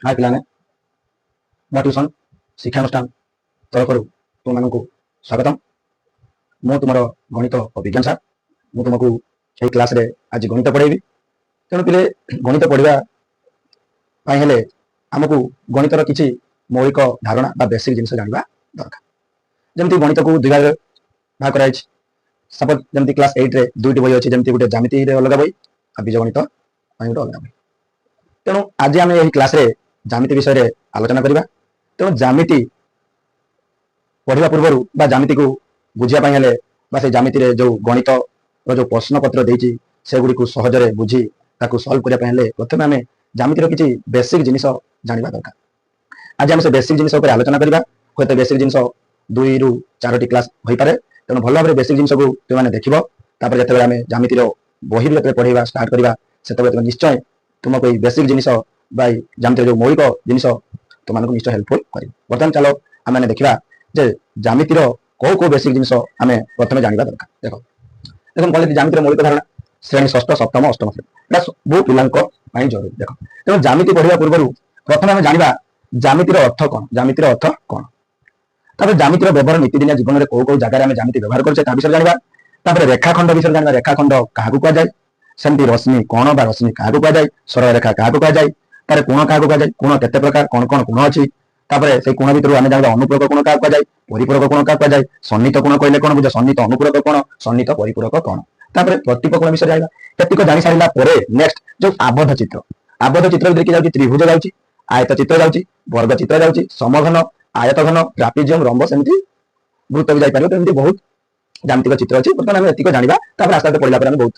हाय पिलाने मो ट्यूशन शिक्षानुष्ठान तरफ तुम स्वागतम। मु तुम गणित और विज्ञान सार मु तुमको यही क्लास रे आज गणित पढ़ेबी। तेणु पिले गणित पढ़ा आमको गणितर किसी मौलिक धारणा बा बेसिक जिन जाना दरकार। जमी गणित को दुई भाग कर सपोज जमी क्लास 8 रे दुईटी बही अच्छी जमी गोटे ज्यामिति अलग बही और बीज गणित गोटे अलग बही। तेणु आज आम यही क्लास रे ज्यामिति विषय रे आलोचना करवा। तेणु ज्यामिति पढ़ा पूर्व बा ज्यामिति को बुझापे बा से ज्यामिति जो गणित जो प्रश्न पत्र देती से गुड़ी सहजरे बुझी ताकू सल्व करने प्रथम आम ज्यामितिर किसी बेसिक जिनिस जाना दरकार। आज आम से बेसिक जिनिस आलोचना करवा। हूँ तो बेसिक जिनिस 2 ରୁ 4टी क्लास हो पारे। तेणु भल भाव बेसिक जिनिस को तुमने देख जो आम ज्यामितिर बही भी पढ़ा स्टार्ट करवा से निश्चय तुमको बेसिक जिनिस ज्यामितिर जो मौलिक जिनिस तुमको निश्चय हेल्पफुल कर। बर्तमान चलो आम देखा जे ज्यामितिर कौ कौ बेसिक जिनिस आम प्रथम जाना दरकार। देख देखो कहले ज्यामितिर मौलिक धारणा श्रेणी षष्ठ सप्तम अष्टम श्रेणी बहु पिला जरूरी। देख तेणु ज्यामिति पढ़ा पूर्व प्रथम आम जाना ज्यामितिर अर्थ कौन, ज्यामितिर अर्थ कौन, ज्यामितिर व्यवहार नीतिदिनिया जीवन में कौ कौ जगह आम ज्यामिति व्यवहार कर विषय जाना। रेखाखंड विषय जाना रेखाखंड क्या कहुए सेमती रश्मि कोण बा रश्मि क्या कहुए सरल रेखा क्या कहुए तार कोण क्या कहुए कोण केते प्रकार कौन कौन कोण अच्छी से कोण भितर आम जाना अनुपूरक कोण क्या कहुए परिपूरक कोण क्या कहुए सन्निहित कोण कहले कौन बुझे सन्निहित अनुपूरक कोण सन्निहित परिपूरक कोण प्रतिप कोण विषय जाना। एतिक जानी सारा नेक्स्ट जो आबद्ध चित्र देखिए जाऊँगी त्रिभुज जाऊँगी आयत चित्र जाऊँगी वर्ग चित्र जाऊँगी समघन आयतघन ट्रापिजियम रंबस एमती वृत्त भी जापर। तो बहुत ज्यामितिक चित्र अच्छी बर्तमान आम एतिक जाना आस्ते आस्ते पढ़ला बहुत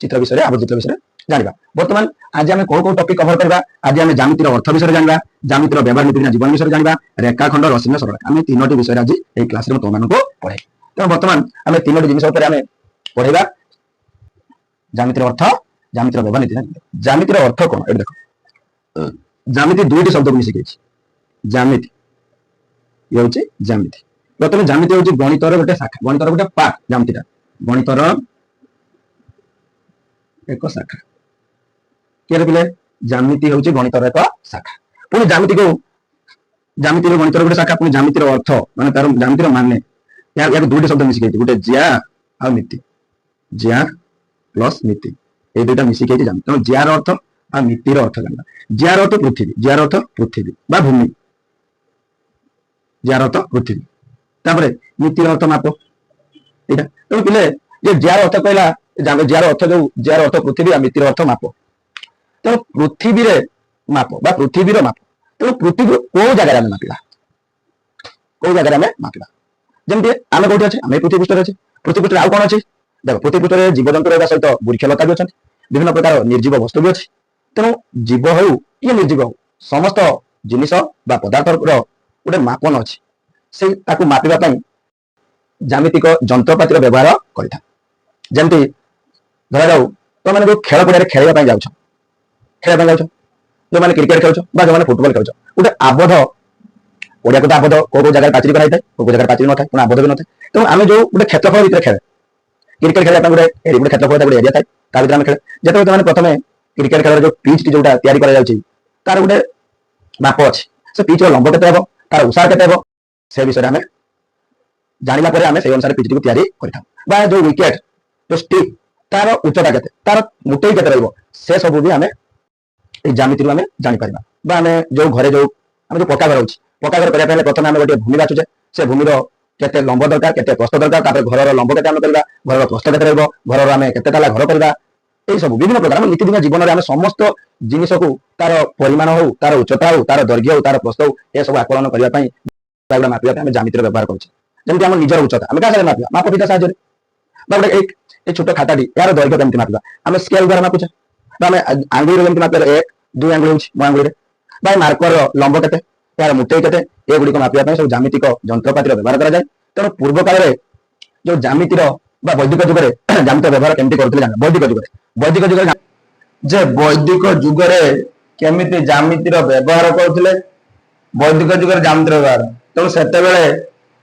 चित्र विषय आबद्ध चित्र विषय जाना। बर्तमान आज आम कौ कौ टॉपिक कवर करवा। आज आम ज्यामितिर अर्थ विषय जाना ज्यामितिर व्यवहार नीतिदिनिया जीवन विषय जाना रेखाखंड रश्मि सरल आम 3टी विषय आज यही क्लास में तुमको पढ़े। तेनाली बर्तमान आम 3टी जिनिस पढ़ेगा ज्यामितिर अर्थ ज्यामितिर व्यवहार नीति। ज्यामितिर अर्थ कौन ये देख ज्यामिति 2टी शब्द को मिसिक ज्यामिति ये हूँ ज्यामिति। प्रथम ज्यामिति हूँ गणितर गोटे शाखा गणितर गोटे पार्ट ज्यामिति गणितर एक शाखा किए पिले ज्यामिति हूँ गणितर एक शाखा। पुणी ज्यामिति को ज्यामिति गणितर गोटे शाखा पुणी ज्यामितिर अर्थ माने तार ज्यामितिर माने या 2टी शब्द मिसिक गोटे ज्या और नीति ज्या प्लस नीति ये 2टा मिसिक ज्यामिति। तेणु ज्यार अर्थ और नीतिर अर्थ जाना। ज्यार अर्थ पृथ्वी ज्यार अर्थ पृथ्वी बा भूमि ज्यार अर्थ पृथ्वी तापर नीतिर अर्थ माप यहाँ। तेणु पिले ये ज्यार अर्थ कहला ज्यार अर्थ जो ज्यार अर्थ पृथ्वी और नीतिर अर्थ माप। तेणु पृथ्वी माप बा पृथ्वी माप। तेणु पृथ्वी कौ जगह मापा कौ जगह मापा जमी आम कौटी अच्छे आम पृथ्वी पृष्ठ अच्छे पृथ्वी पृष्ठ आउ कौन अच्छी देख पृथ्वी पृष्ठ जीवजंतु रहा सहित वृक्षलता भी अच्छा विभिन्न प्रकार निर्जीव वस्तु भी अच्छी। तेणु जीव हो कि निर्जीव हो समस्त जिनिस बा पदार्थ गोटे मापन अच्छी से मापिबा ज्यामितिक जंत्रपातिर व्यवहार करता। जमती धरा जाऊ तो मैंने जो खेल पड़िया खेलवाई जाऊँ जो मैंने क्रिकेट खेल जो मैंने फुटबल खेल गोटे आबद्ध पड़िया को आबद्ध कौ जगह पाचेरी कराई था कौ जगह पाचेरी न था आबद्ध भी न था। तेणु आम जो गोटे क्षेत्रफल भितर खेले क्रिकेट खेलने गोटे क्षेत्रफल गोटे एरिया था भितर आम खेले जिते मैंने प्रथम क्रिकेट खेल जो पिच टी जोटा तैयारी तार गोटे माप अच्छी से पिच लंब के तार उषार के से विषय आम जाना आम से अनुसार पिच टी तैयारी करता जो विकेट जो स्टिक तार उच्चता के तार मुटई के से सब भी आम ज्यामिति आम जापर आम जो घरे जो आम जो पक्का घर अच्छी पक्का घर करने प्रथम आम गोटे भूमि बाछुचे से भूमिर केते लंब दरकार केते प्रस्थ दरकार घर लंब के घर प्रस्थ के घर आम के घर करवा ये सब विभिन्न प्रकार नीतिदिन जीवन में आम समस्त जिनिस को तार परिमाण हो तार उच्चता हो तार दैर्घ्य हो तार प्रस्थ हो यह सब आकलन करने मापिया आम ज्यामितिर व्यवहार करमी आम निजर उच्चता आम क्या मापिया माप पिता साहय गोटे एक छोट खाताटी यार दैर्घ्य केमती मापिया आम स्केल द्वारा मापुचे आम आंगुरी केमती मापिया 1 2 आंगुरी हो मो आंगुरी भाई मार्कर लंब के यार मुटई के ये गुड़िक मापिया सब ज्यामितिक जंत्रपातिर व्यवहार कराए। तेणु पूर्व काल में जो ज्यामितिर वैदिक जुग में ज्यामित व्यवहार केमती करते वैदिक जुग केमिति ज्यामितिर व्यवहार करते वैदिक जुग ज्यामितिर व्यवहार। तेणु से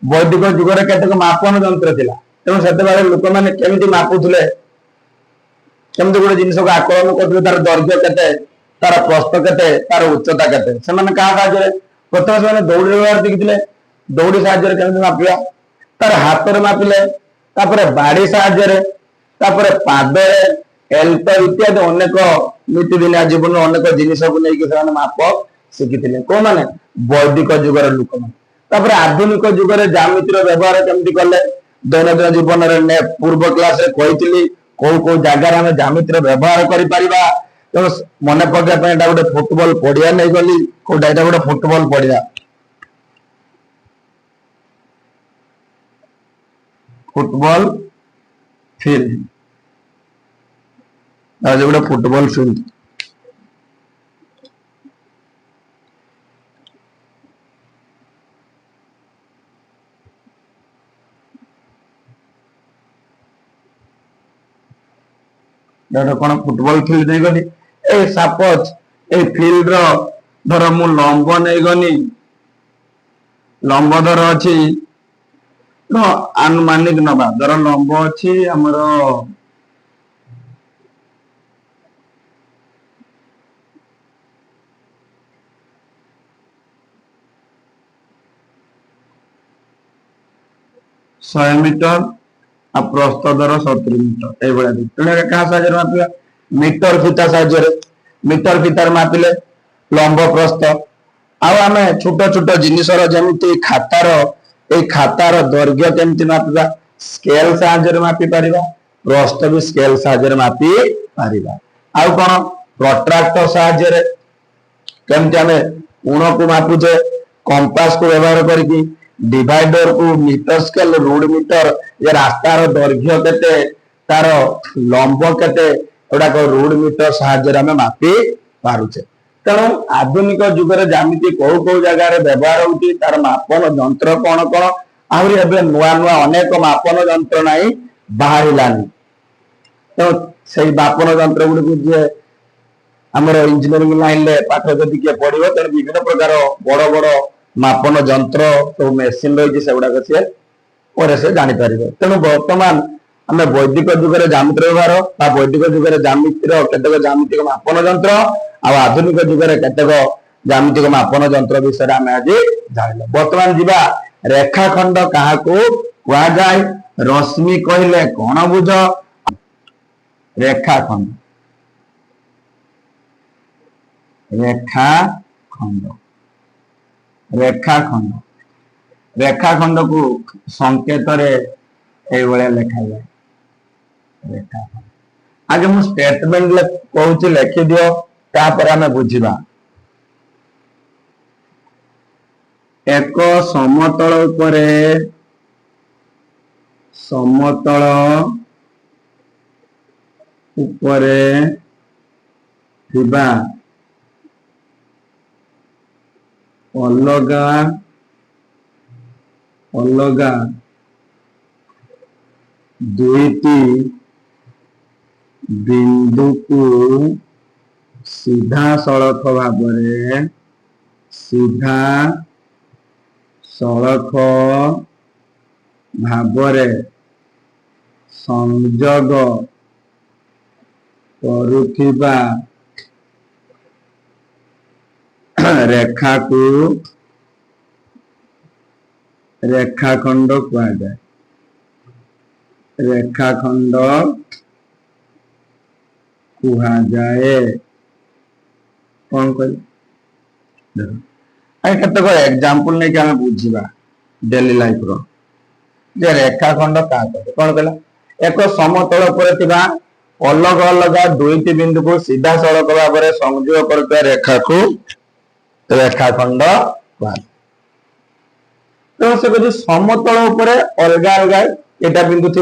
वैदिक जुग में केतक मापन जंत्र थिला। तेणु से लोक मैंने केमिति मापुले केमती गोटे जिनस को आकलन करते तार दैर्घ्य केते तार प्रस्थ केते तार उच्चता केते से माने का साहाय्य प्रथम से दौड़िबार देखिथिले दौड़ी साहाय्य केମିତି मापिया तार हाथ रे मापिले तापरे बाड़ी साहाय्य तापरे पादरे हेल्थ इत्यादि अनेक नीतिदिनिया जीवन अनेक जिनिस को लेकिन से माप शिखिथिले को माने वैदिक जुगर लोक माने तापरे आधुनिक जुगर ज्यामितिर व्यवहार केମିତି कले दैनंदिन जीवन रे पूर्व क्लास रे कहिथिली को जगार आम ज्यामितिर व्यवहार करि परिबा तो मन पकड़ा गोटे फुटबॉल पड़िया नहीं गली कोटा एटा गोटे फुटबॉल पड़िया फुटबॉल फील्ड आज गोटे फुटबॉल फील्ड कौन फुटबॉल फील्ड नहीं गली ए सपोज ए फील्ड रो धर मु लंब नहीं गनी लंब धर अच्छी अनुमानिक नवा धर लंब अच्छी आमर 100 मीटर आ प्रस्थ दर 70 मीटर ये क्या साहय मापिया मीटर फीता साहय मीटर फीतार मापिले लंब प्रस्थ आम छोट छोट जिनसर जमी खातार दैर्घ्य केमती मापिबा स्केल साहय मापी पारिबा प्रस्थ भी स्केल साहय मापी पारिबा आउ कौन प्रोट्राक्टर साहय केमती आम गुण को मापुचे कंपास को व्यवहार करके डिवाइडर को मीटर स्केल रूट मीटर ये रास्तार दैर्घ्य केते तार लंब केते एडाक रूट मीटर साहाय्य आम मापी पारुचे तेणु आधुनिक जुगर ज्यामिति कौ कौ जगार व्यवहार होती तार मापन जंत्र कौन कौन आहरी एबे नुआ नुआ अनेक मापन जंत्र नहीं बाहरिलानी तो से मापन जंत्र गुडी जे आमर इंजीनियरिंग लाइन ले पाठ जदि किए पढ़िबो तेणु विभिन्न प्रकार बड़ बड़ मापन जंत्र तो मेसीन रही से गुड़ाक सी से जापर तेणु बर्तमान आम वैदिक जुगर ज्यामितिर व्यवहार वैदिक जुगर ज्यामितिर केतक ज्यामितिक मापन जंत्र आधुनिक जुगर केतक ज्यामितिक मापन जंत्र विषय आम आज जान बर्तमान जीवा रेखाखंड क्या कहुए रश्मि कहले कौन बुझ रेखाखंड रेखाखंड रेखाखंड रेखाखंड को संकेत लिखा जाए रेखाखंड आगे मु स्टेटमेंट कहूँ लिखि दियो तापर आम बुझा एक समतल उपरे समतल उपरे थिबा अलगा अलगा दुईटी बिंदु को सीधा सड़क भाव सीधा सड़क भाव संजोग करुथिबा रेखा को रेखाखंड कहा जाए रेखाखंड कहा जाए कौन कह केतक एग्जांपल नहीं आम बुझा डेली लाइफ रो जे रेखाखंड क्या कौन कहला एक समतल पर अलग अलग दुईटी बिंदु को सीधा सड़क भाव संयोग करता रेखा को रेखाखंड कहा तो से कह समतल उपरे अलग अलग एटा बिंदु थी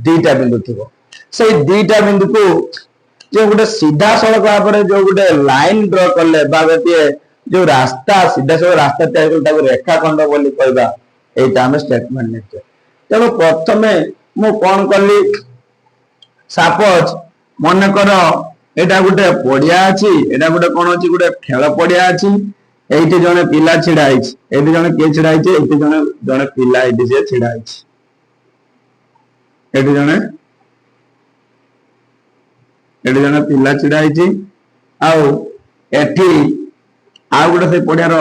दीटा बिंदु थी से दीटा बिंदु को जो गोटे सीधा सड़क भाव जो गोटे लाइन ड्र कले गोटे जो रास्ता सीधा सड़क रास्ता तैयारी रेखाखंड बोली कहवा यहीटा आम स्टेटमेंट ने तेणु प्रथम मु कौन कली सपोज मन कर एटा गोटे पड़िया अच्छी एटा गोटे कौन अच्छी गोटे खेल पड़िया अच्छी एठी जने पिला छिड़ा आइछ एठी जने के छिड़ा आइछ एठी जने जने पिला एठी से छिड़ा आइछ एठी जने पिला छिड़ा आइछ आउ एठी आउ गोटे से पड़ियार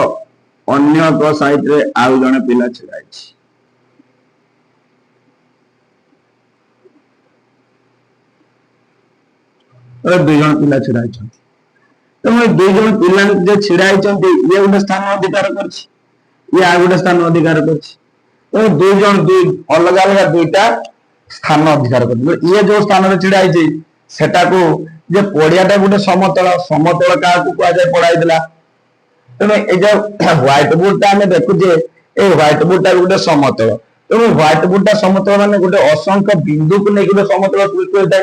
अन्य एक साइड रे आउ जने पिला छिड़ा अछि दुई जन पिला छिड़ा अछि तमे दुई जन पिला जे छिड़ा आइछन्ती ये गोटे स्थान अधिकार करछि ये आ गोटे स्थान अधिकार करछि तो दुई जन दुई अलग अलग दुईटा स्थान अधिकार कर ये जो स्थान रे छिड़ा आइछि सेटा को जे पड़ियाटा गोटे समतल समतल का को कुआ जाय पड़ाई दिला तमे ए जो व्हाइट बोर्ड ता हमें देखु जे ए व्हाइट बोर्ड ता गोटे समतल तमे व्हाइट बोर्ड ता समतल माने गोटे असंख्य बिंदु को नै गोटे समतल सृष्टि होता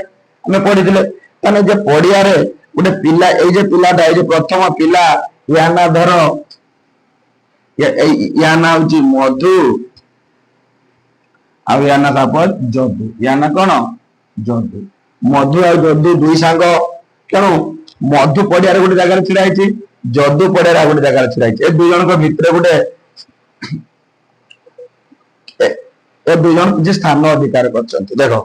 हमें पढ़िथिले तने जे पड़िया रे गोटे पिला ए जे पिलाटा ए जे प्रथम पिला या ना धरो या ना होची मधु आ या ना सपोज जदू या ना कोन जदू मधु आ जदू दुई सांग केनु मधु पड़िया रे गोटे जगह छिड़ा आइछि जदू पड़िया रे गोटे जगह छिड़ा आइछि ए दुई जन को भितर गोटे ए दुई जन जे स्थान अधिकार करछन्ति देखो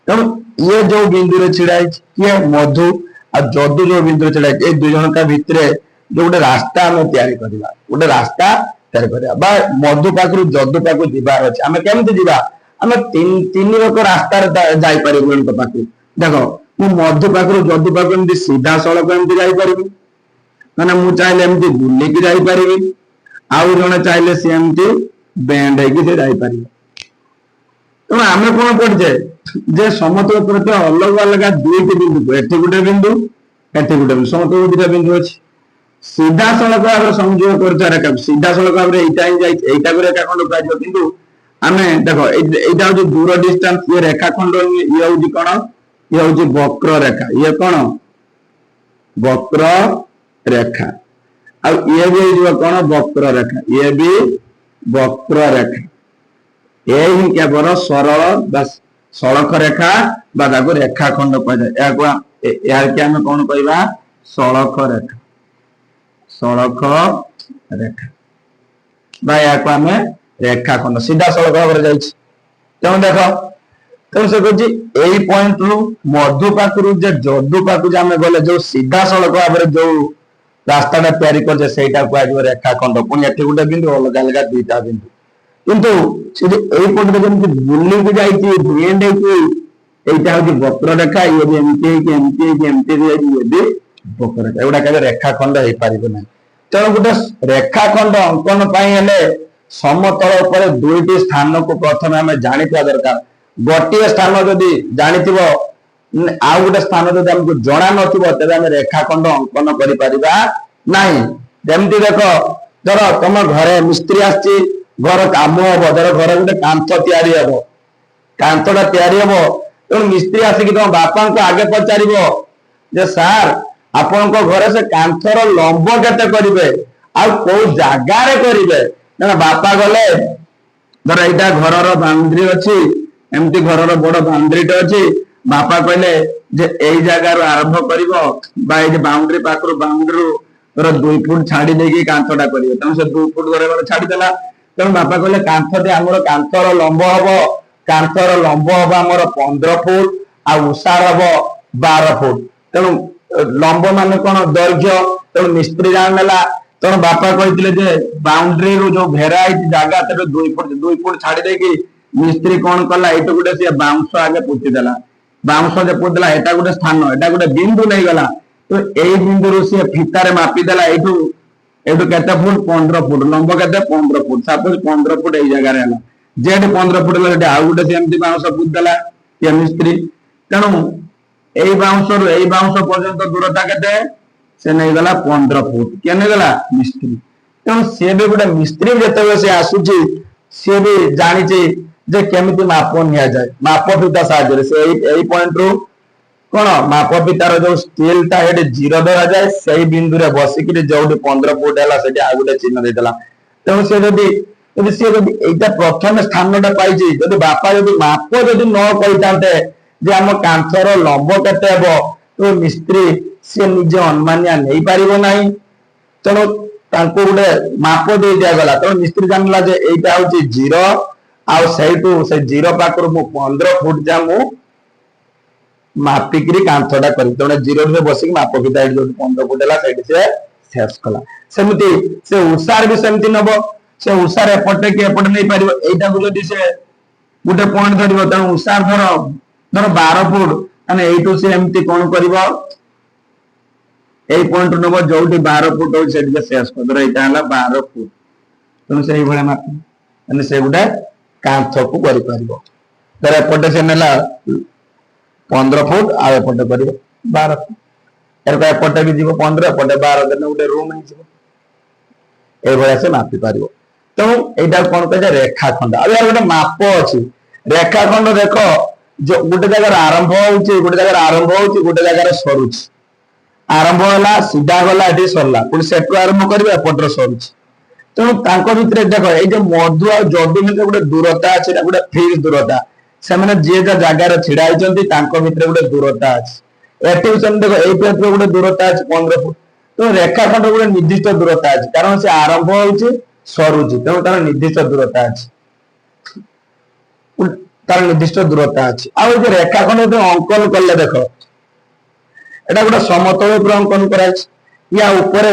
तेणु ये जो बिंदु रे छिड़ा आइछि ये मधु आ जदू जो बिंदु रे छिड़ा आइछि ए दुई जन का भितर जो गोटे रास्ता हम तैयारी करबा गोटे रास्ता तैयारी करबा बा मधु पाखरु जदू पाखरु दिबार अछि हमें केमति दिबा हमें तीन लोक रास्ता रे जाई परिबो उनका पाखरु देखो मु मधु पाखरु जदू पाखरु एमति सीधा सड़क एमति जाई परिबी माने मु चाहिले एमति बुल्ली की जाई परिबी आउ जने चाहिले से एमति बेंड हेकी से जाई परिबी तो आमे कोन पड़जे जे समतल प्रति अलग अलग दुईटी बिंदु एठी गुटे बिंदु एठी गुटे बिंदु समतल दुईटा बिंदु अछि सीधा सड़क भाव संयोग करता रेखा सीधा सड़क भाव एटा ही जाई एटा को रेखा खंड पाइबो किंतु आमे देखो एटा जो दूर डिस्टेंस ये रेखा खंड ये होजी कोन ये होजी वक्र रेखा ये कोन वक्र रेखा आ ये भी जो कोन वक्र रेखा ये भी वक्र रेखा ये ही केवल सरल बस सड़क रेखा बा दाको रेखा खंड कह जाय या को यार के हम कोन कहबा सड़क रेखा सड़क रेखा बा या को हम रेखा खंड सीधा सड़क भाव जाय छी तेणु देखो तेणु से कहछि एई पॉइंट रु मधु पाखरु जे जदू पाखरु जे हम गले जो सीधा सड़क भाव जो रास्ताटा तैयारी करछे सेटा को आजो रेखा खंड पुनी एठी गुटे बिंदु अलग अलग दुईटा बिंदु किंतु से जे एई पॉइंट रे जेमति बुल्ली के जाईची बेंड की एटा होची वक्र रेखा ये भी एमटी ये भी वक्र रेखा एटा केबे रेखा खंड हे पारिबो नै तेणु गोटे रेखा खंड अंकन पाई हेले समतल ऊपर दुईटी स्थान को प्रथम हमें जानिथिबा दरकार गोटे स्थान जदि जानिथिबो आ गोटे स्थान जदि हमको जणा नथिबो तबे हम रेखा खंड अंकन करि परिबा नाही जेमति देखो धरो तुम घरे मिस्त्री आछि घर काम हबो धरो घर गोटे कांथ तैयारी हबो कांथटा तैयारी हबो तेणु मिस्त्री आसिक तुम बापा को आगे पचारिबो जे सार आपण घरे से कांथर लंब केते करिवे आ को जागा रे करिवे ना बापा गले धर एटा घरर बाउंड्री अछि एमती घरर बड़ बाउंड्री टे अछि बापा कहले जे एई जागा रो आरंभ करिवो बा ए जे बाउंड्री पाखरो बाउंड्री रो 2 फुट छाडी देकी कांथटा करिवो तम से 2 फुट घरे घरे छाडी देला तेणु बापा कहले कांथटे हमर कांथर लंब हबो हमर 15 फुट आ उसार हबो 12 फुट तेणु लंब माने कोन दैर्घ्य तेणु मिस्त्री जान नेला तेणु बापा कहथिले जे बाउंड्री रो जो भेराइट जागा ते 2 फुट छाडी देकी मिस्त्री कोन कला एटो गुटे से बाउंस आगे पुति देला बाउंस जे पुति देला एटा गुटे स्थान एटा गुटे बिंदु नै गला तो एई बिंदु रो से फितारे मापी देला एटू केते फुट 15 फुट लंब केते 15 फुट सपोज 15 फुट एई जगह रे हला जेड 15 फुट ले आ गुटे से एमती बाउंस पुति देला ये मिस्त्री तेणु एई बाउंस पर्यंत दूरता केते से नै गला 15 फुट के नै गला मिस्त्री तेणु से भी गोटे मिस्त्री जते से आसुची से भी जानि छि जे केमिति माप निया जाय माप फिता साहाय्य से एई पॉइंट रो कोन माप फितार जो स्केल ता हेडे 0 धरा जाय सेही बिंदु रे बसिक जोडी 15 फुट हला सेठी आ गुटे चिन्ह देतला तेणु से जदी एटा प्रथम स्थानटा पाई छि जदी बापा जदी माप जदी न कहितांते जे हम कांथर लंब केते हेबो तो मिस्त्री से निजे अनुमानिया नै पारिबो नाही तेणु तांको गुटे माप दे दिया गला तो मिस्त्री जानला जे एटा होची 0 आउ सेटू से 0 पाकर मु 15 फुट जा मु मापिकरी कांथटा करी तो 0 रे बसिक माप फिता जो 15 फुट हला सेठी से शेष कला सेमती से उषार भी सेमती नब से उषार एपटे कि एपटे नहीं पारिबो एटा को जदी से गोटे पॉइंट धरिबो त उषार धर धर 12 फुट माने एटू से एमती कोन करिवो एई पॉइंट नब जोटी 12 फुट हो सेठी शेष कर धर एटा हला 12 फुट तुम से भले माप माने से गुडा कांथ को करि पारिबो धर एपटे से नेला 15 फुट आ एपटे करिवो 12 फुट एरको एपटे भी जीवो 15 एपटे 12 देने गोटे रूम हे जीवो ए भले से मापी पारिबो तो एटा कोन कहै रेखाखंड अब यार गोटे माप अछि रेखाखंड देखो जो गोटे जगह आरंभ होउची गोटे जगह आरंभ होउची गोटे जगह सरुची आरंभ होला सीधा गला एठी सरला पुनी सेटु आरंभ करबे एपटर सरुची तो तांको भितरे देखो ए जे मधु आ जदु भितरे गोटे दूरता अछि गोटे फिक्स दूरता से माने जे जगह रे छिडा आइचंती तांको भितरे गोटे दूरता अछि एठी से देखो ए पेट रे गोटे दूरता अछि 15 फुट तो रेखाखंड गोटे निर्दिष्ट दूरता अछि कारण से आरंभ होउची सरुची तो तार निर्दिष्ट दूरता अछि तार निर्दिष्ट दूरता अछि आ जे रेखाखंड अंकन करले देखो एटा गोटे समतल पर अंकन कराइछ या ऊपर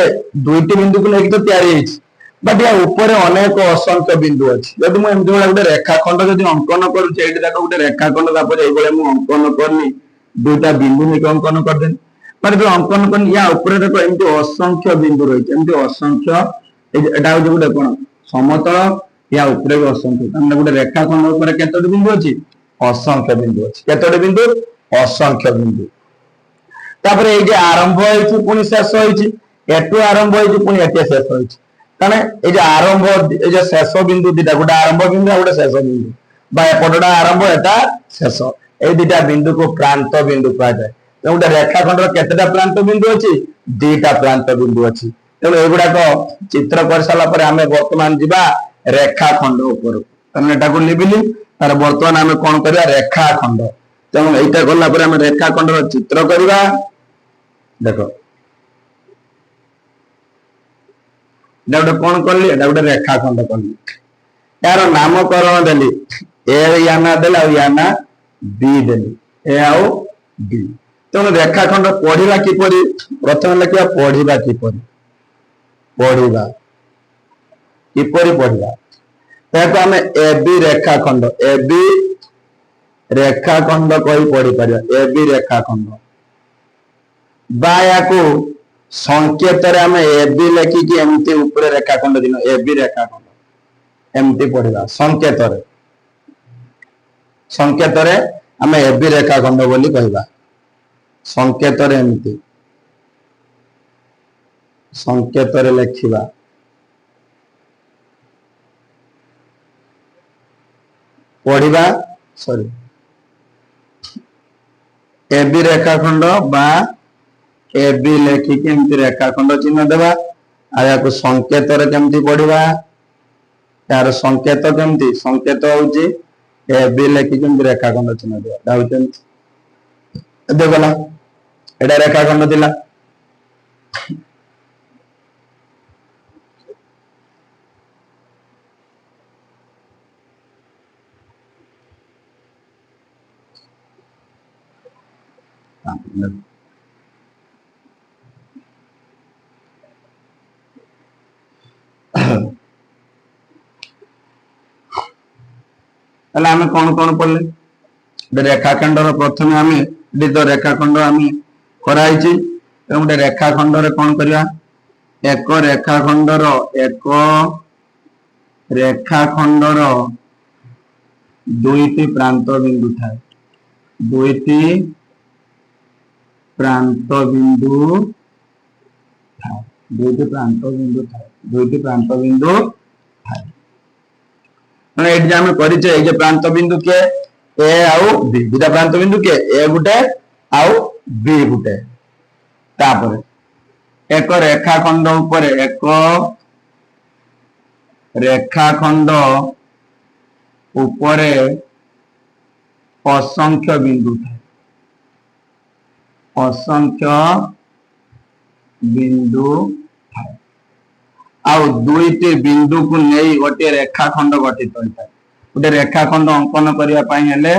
दुईटी बिंदु को लेके तो तैयारी होइछ बट या ऊपर अनेक असंख्य बिंदु अछि यदि मैं एमति गोटे रेखाखंड यदि अंकन करूछ एठी देखो गोटे रेखाखंड तापर एई बेले मु अंकन करनी दुईटा बिंदु में अंकन कर देन पर जो अंकन करनी या ऊपर देखो एमति असंख्य बिंदु रहिछ एमति असंख्य एटा हो गोटे कोन समतल या ऊपर भी असंख्य तने गोटे रेखाखंड ऊपर केतोटी बिंदु अछि असंख्य बिंदु अछि केतोटी बिंदु असंख्य बिंदु तापर ए जे आरंभ होइछि पुनी शेष होइछि एटु आरंभ होइछि पुनी एटे शेष होइछि ताने ए जे आरंभ ए जे शेष बिंदु दिटा गोटे आरंभ बिंदु गोटे शेष बिंदु बा एपटडा आरंभ एटा शेष ए दिटा बिंदु को प्रांत बिंदु कहा जाय तो गोटे रेखाखंड केतेटा प्रांत बिंदु अछि दुईटा प्रांत बिंदु अछि तेणु एगुड़ा चित्र कर सारा पर आमे वर्तमान जीवा रेखाखंड ऊपर तने एटा को लिबिली तार वर्तमान आमे कोन करिया रेखाखंड तेणु एटा गला पर आमे रेखाखंड रो चित्र करिवा देखो एटा कोन करली एटा गोटे रेखाखंड करली यार नामकरण देली ए याना देला याना बी देली ए आउ बी तेणु रेखाखंड पढ़िबा किपरि प्रथम लिखिया पढ़िबा किपरि पढ़िबा किपरि पढ़िबा ताको आमे ए बी रेखाखंड कहि पढ़ि परिया ए बी रेखाखंड बाया को संकेत रे आमे ए बी लेखि कि एमती ऊपर रेखाखंड दिन ए बी रेखाखंड एमती पढ़िबा संकेत रे आमे ए बी रेखाखंड बोली कहबा संकेत रे एमती संकेत रे लिखिबा पढ़िबा सॉरी ए बी रेखाखंड बा ए बी लेखि केमती रेखाखंड चिन्ह देबा आ या को संकेत रे केमती पढ़िबा यार संकेत केमती संकेत होउची ए बी लेखि केमती रेखाखंड चिन्ह देबा दाउचन देखला एडा रेखाखंड दिला ताले आमे कोन कोन पढ़ले रेखाखंड रो प्रथमे आमे तो रेखाखंड आमे कराइछि गोटे रेखाखंड रे कोन करिया एक रेखाखंड रो दुईटी प्रांत बिंदु थाए दुईटी प्रांत बिंदु थाए दुईटी प्रांत बिंदु थाए माने एठी आमे करिचे ए जे प्रांत बिंदु के ए आउ बी दुटा प्रांत बिंदु के ए गुटे आउ बी गुटे तापर एक रेखाखंड ऊपर एक रेखाखंड ऊपर असंख्य बिंदु थाए असंख्य बिंदु थाए आउ दुईटी बिंदु को नहीं गोटे रेखाखंड गठित होता है गोटे रेखाखंड अंकन करिया पई हेले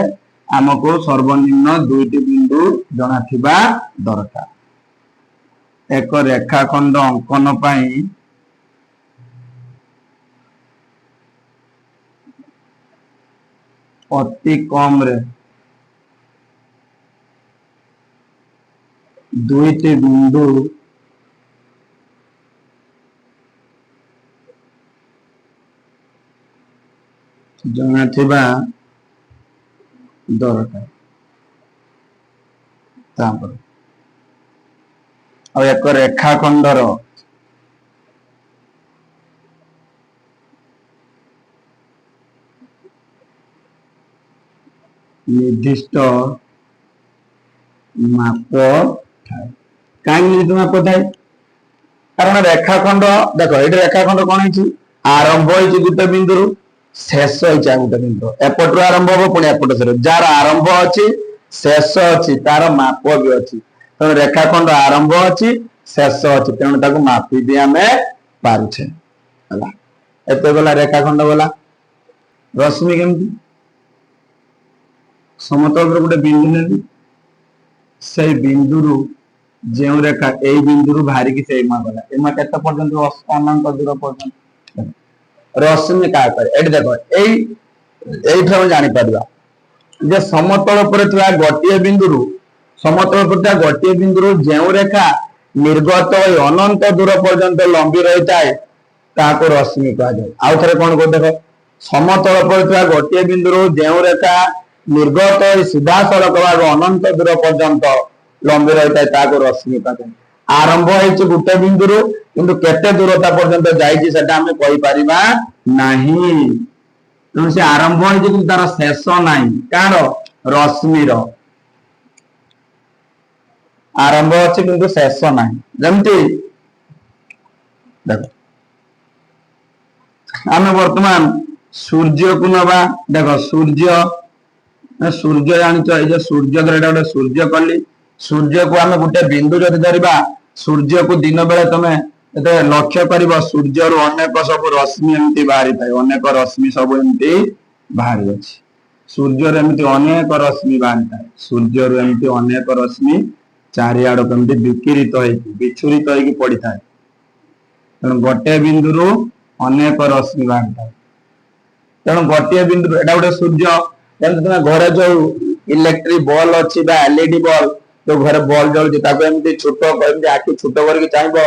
हमको सर्वनिम्न दुईटी बिंदु जणा थिबा दरकार ଏକ ରେଖାଖଣ୍ଡ ଅଙ୍କନ ପାଇଁ ଅତି କମରେ ଦୁଇଟି ବିନ୍ଦୁ ଜଣାଥିବା ଦରକାର। ତାପରେ ଆଉ ଏକ ରେଖାଖଣ୍ଡର ନିର୍ଦ୍ଦିଷ୍ଟ ମାପ ଥାଏ। କାହିଁକି ନିର୍ଦ୍ଦିଷ୍ଟ ମାପ ଥାଏ? କାରଣ ରେଖାଖଣ୍ଡ ଦେଖ ଏଇଠି ରେଖାଖଣ୍ଡ କଣ ହେଇଛି, ଆରମ୍ଭ ହେଇଛି ଗୋଟେ ବିନ୍ଦୁରୁ, ଶେଷ ହେଇଛି ଆଉ ଗୋଟେ ବିନ୍ଦୁ। ଏପଟରୁ ଆରମ୍ଭ ହବ ପୁଣି ଏପଟ ଶେଷ। ଯାହାର ଆରମ୍ଭ ଅଛି ଶେଷ ଅଛି ତାର ମାପ ବି ଅଛି। ତେଣୁ ରେଖାଖଣ୍ଡ ଆରମ୍ଭ ଅଛି ଶେଷ ଅଛି, ତେଣୁ ତାକୁ ମାପି ବି ଆମେ ପାରୁଛେ ହେଲା। ଏତେ ଗଲା ରେଖାଖଣ୍ଡ ଗଲା। ରଶ୍ମି କେମିତି? ସମତଳ ଉପରେ ଗୋଟେ ବିନ୍ଦୁ ନେଲି, ସେଇ ବିନ୍ଦୁରୁ ଯେଉଁ ରେଖା ଏଇ ବିନ୍ଦୁରୁ ବାହାରିକି ସେଇ ମା ଗଲା, ଏ ମା କେତେ ପର୍ଯ୍ୟନ୍ତ? ଅନନ୍ତ ଦୂର ପର୍ଯ୍ୟନ୍ତ। ରଶ୍ମି କାହା କରେ? ଏଠି ଦେଖ ଏଇଠୁ ଆମେ ଜାଣିପାରିବା ଯେ ସମତଳ ଉପରେ ଥିବା ଗୋଟିଏ ବିନ୍ଦୁରୁ ଯେଉଁ ରେଖା ନିର୍ଗତ ହୋଇ ଅନନ୍ତ ଦୂର ପର୍ଯ୍ୟନ୍ତ ଲମ୍ବି ରହିଥାଏ ତାହାକୁ ରଶ୍ମି କୁହାଯାଏ। ଆଉ ଥରେ କଣ କରୁ ଦେଖ, ସମତଳ ଉପରେ ଥିବା ଗୋଟିଏ ବିନ୍ଦୁରୁ ଯେଉଁ ରେଖା ନିର୍ଗତ ହୋଇ ସିଧାସଳଖ ଭାବେ ଅନନ୍ତ ଦୂର ପର୍ଯ୍ୟନ୍ତ ଲମ୍ବି ରହିଥାଏ ତାହାକୁ ରଶ୍ମି କୁହାଯାଏ। ଆରମ୍ଭ ହେଇଛି ଗୋଟେ ବିନ୍ଦୁରୁ, କିନ୍ତୁ କେତେ ଦୂରତା ପର୍ଯ୍ୟନ୍ତ ଯାଇଛି ସେଟା ଆମେ କହିପାରିବା ନାହିଁ। ତେଣୁ ସେ ଆରମ୍ଭ ହେଇଛି କିନ୍ତୁ ତାର ଶେଷ ନାହିଁ। କାହାର? ରଶ୍ମିର ଆରମ୍ଭ ଅଛି କିନ୍ତୁ ଶେଷ ନାହିଁ। ଯେମିତି ଦେଖ ଆମେ ବର୍ତ୍ତମାନ ସୂର୍ଯ୍ୟକୁ ନବା। ଦେଖ ସୂର୍ଯ୍ୟ ଜାଣିଛ, ଏଇ ଯେ ସୂର୍ଯ୍ୟ ଧର ଏଇଟା ଗୋଟେ ସୂର୍ଯ୍ୟ କଲି, ସୂର୍ଯ୍ୟକୁ ଆମେ ଗୋଟେ ବିନ୍ଦୁ ଯଦି ଧରିବା, ସୂର୍ଯ୍ୟକୁ ଦିନ ବେଳେ ତମେ ଯେତେବେଳେ ଲକ୍ଷ୍ୟ କରିବ ସୂର୍ଯ୍ୟରୁ ଅନେକ ସବୁ ରଶ୍ମି ଏମିତି ବାହାରିଥାଏ, ଅନେକ ରଶ୍ମି ସବୁ ଏମିତି ବାହାରି ଅଛି। ସୂର୍ଯ୍ୟରୁ ଏମିତି ଅନେକ ରଶ୍ମି ବାହାରିଥାଏ, ସୂର୍ଯ୍ୟରୁ ଏମିତି ଅନେକ ରଶ୍ମି ଚାରିଆଡକୁ ଏମିତି ବିଛୁରିତ ହେଇକି ପଡିଥାଏ। ତେଣୁ ଗୋଟିଏ ବିନ୍ଦୁରୁ ଅନେକ ରଶ୍ମି ବାହାରିଥାଏ। ତେଣୁ ଗୋଟିଏ ବିନ୍ଦୁରୁ ଏଟା ଗୋଟେ ସୂର୍ଯ୍ୟ। ଯେମିତି ତମେ ଘରେ ଯୋଉ ଇଲେକ୍ଟ୍ରିକ ବଲ୍ ଅଛି ବା ଏଲଇଡି ବଲ୍, ଯୋଉ ଘରେ ବଲ୍ ଜଳୁଛି ତାକୁ ଏମିତି ଛୋଟ ଏମିତି ଆଖି ଛୋଟ କରିକି ଚାହିଁବ,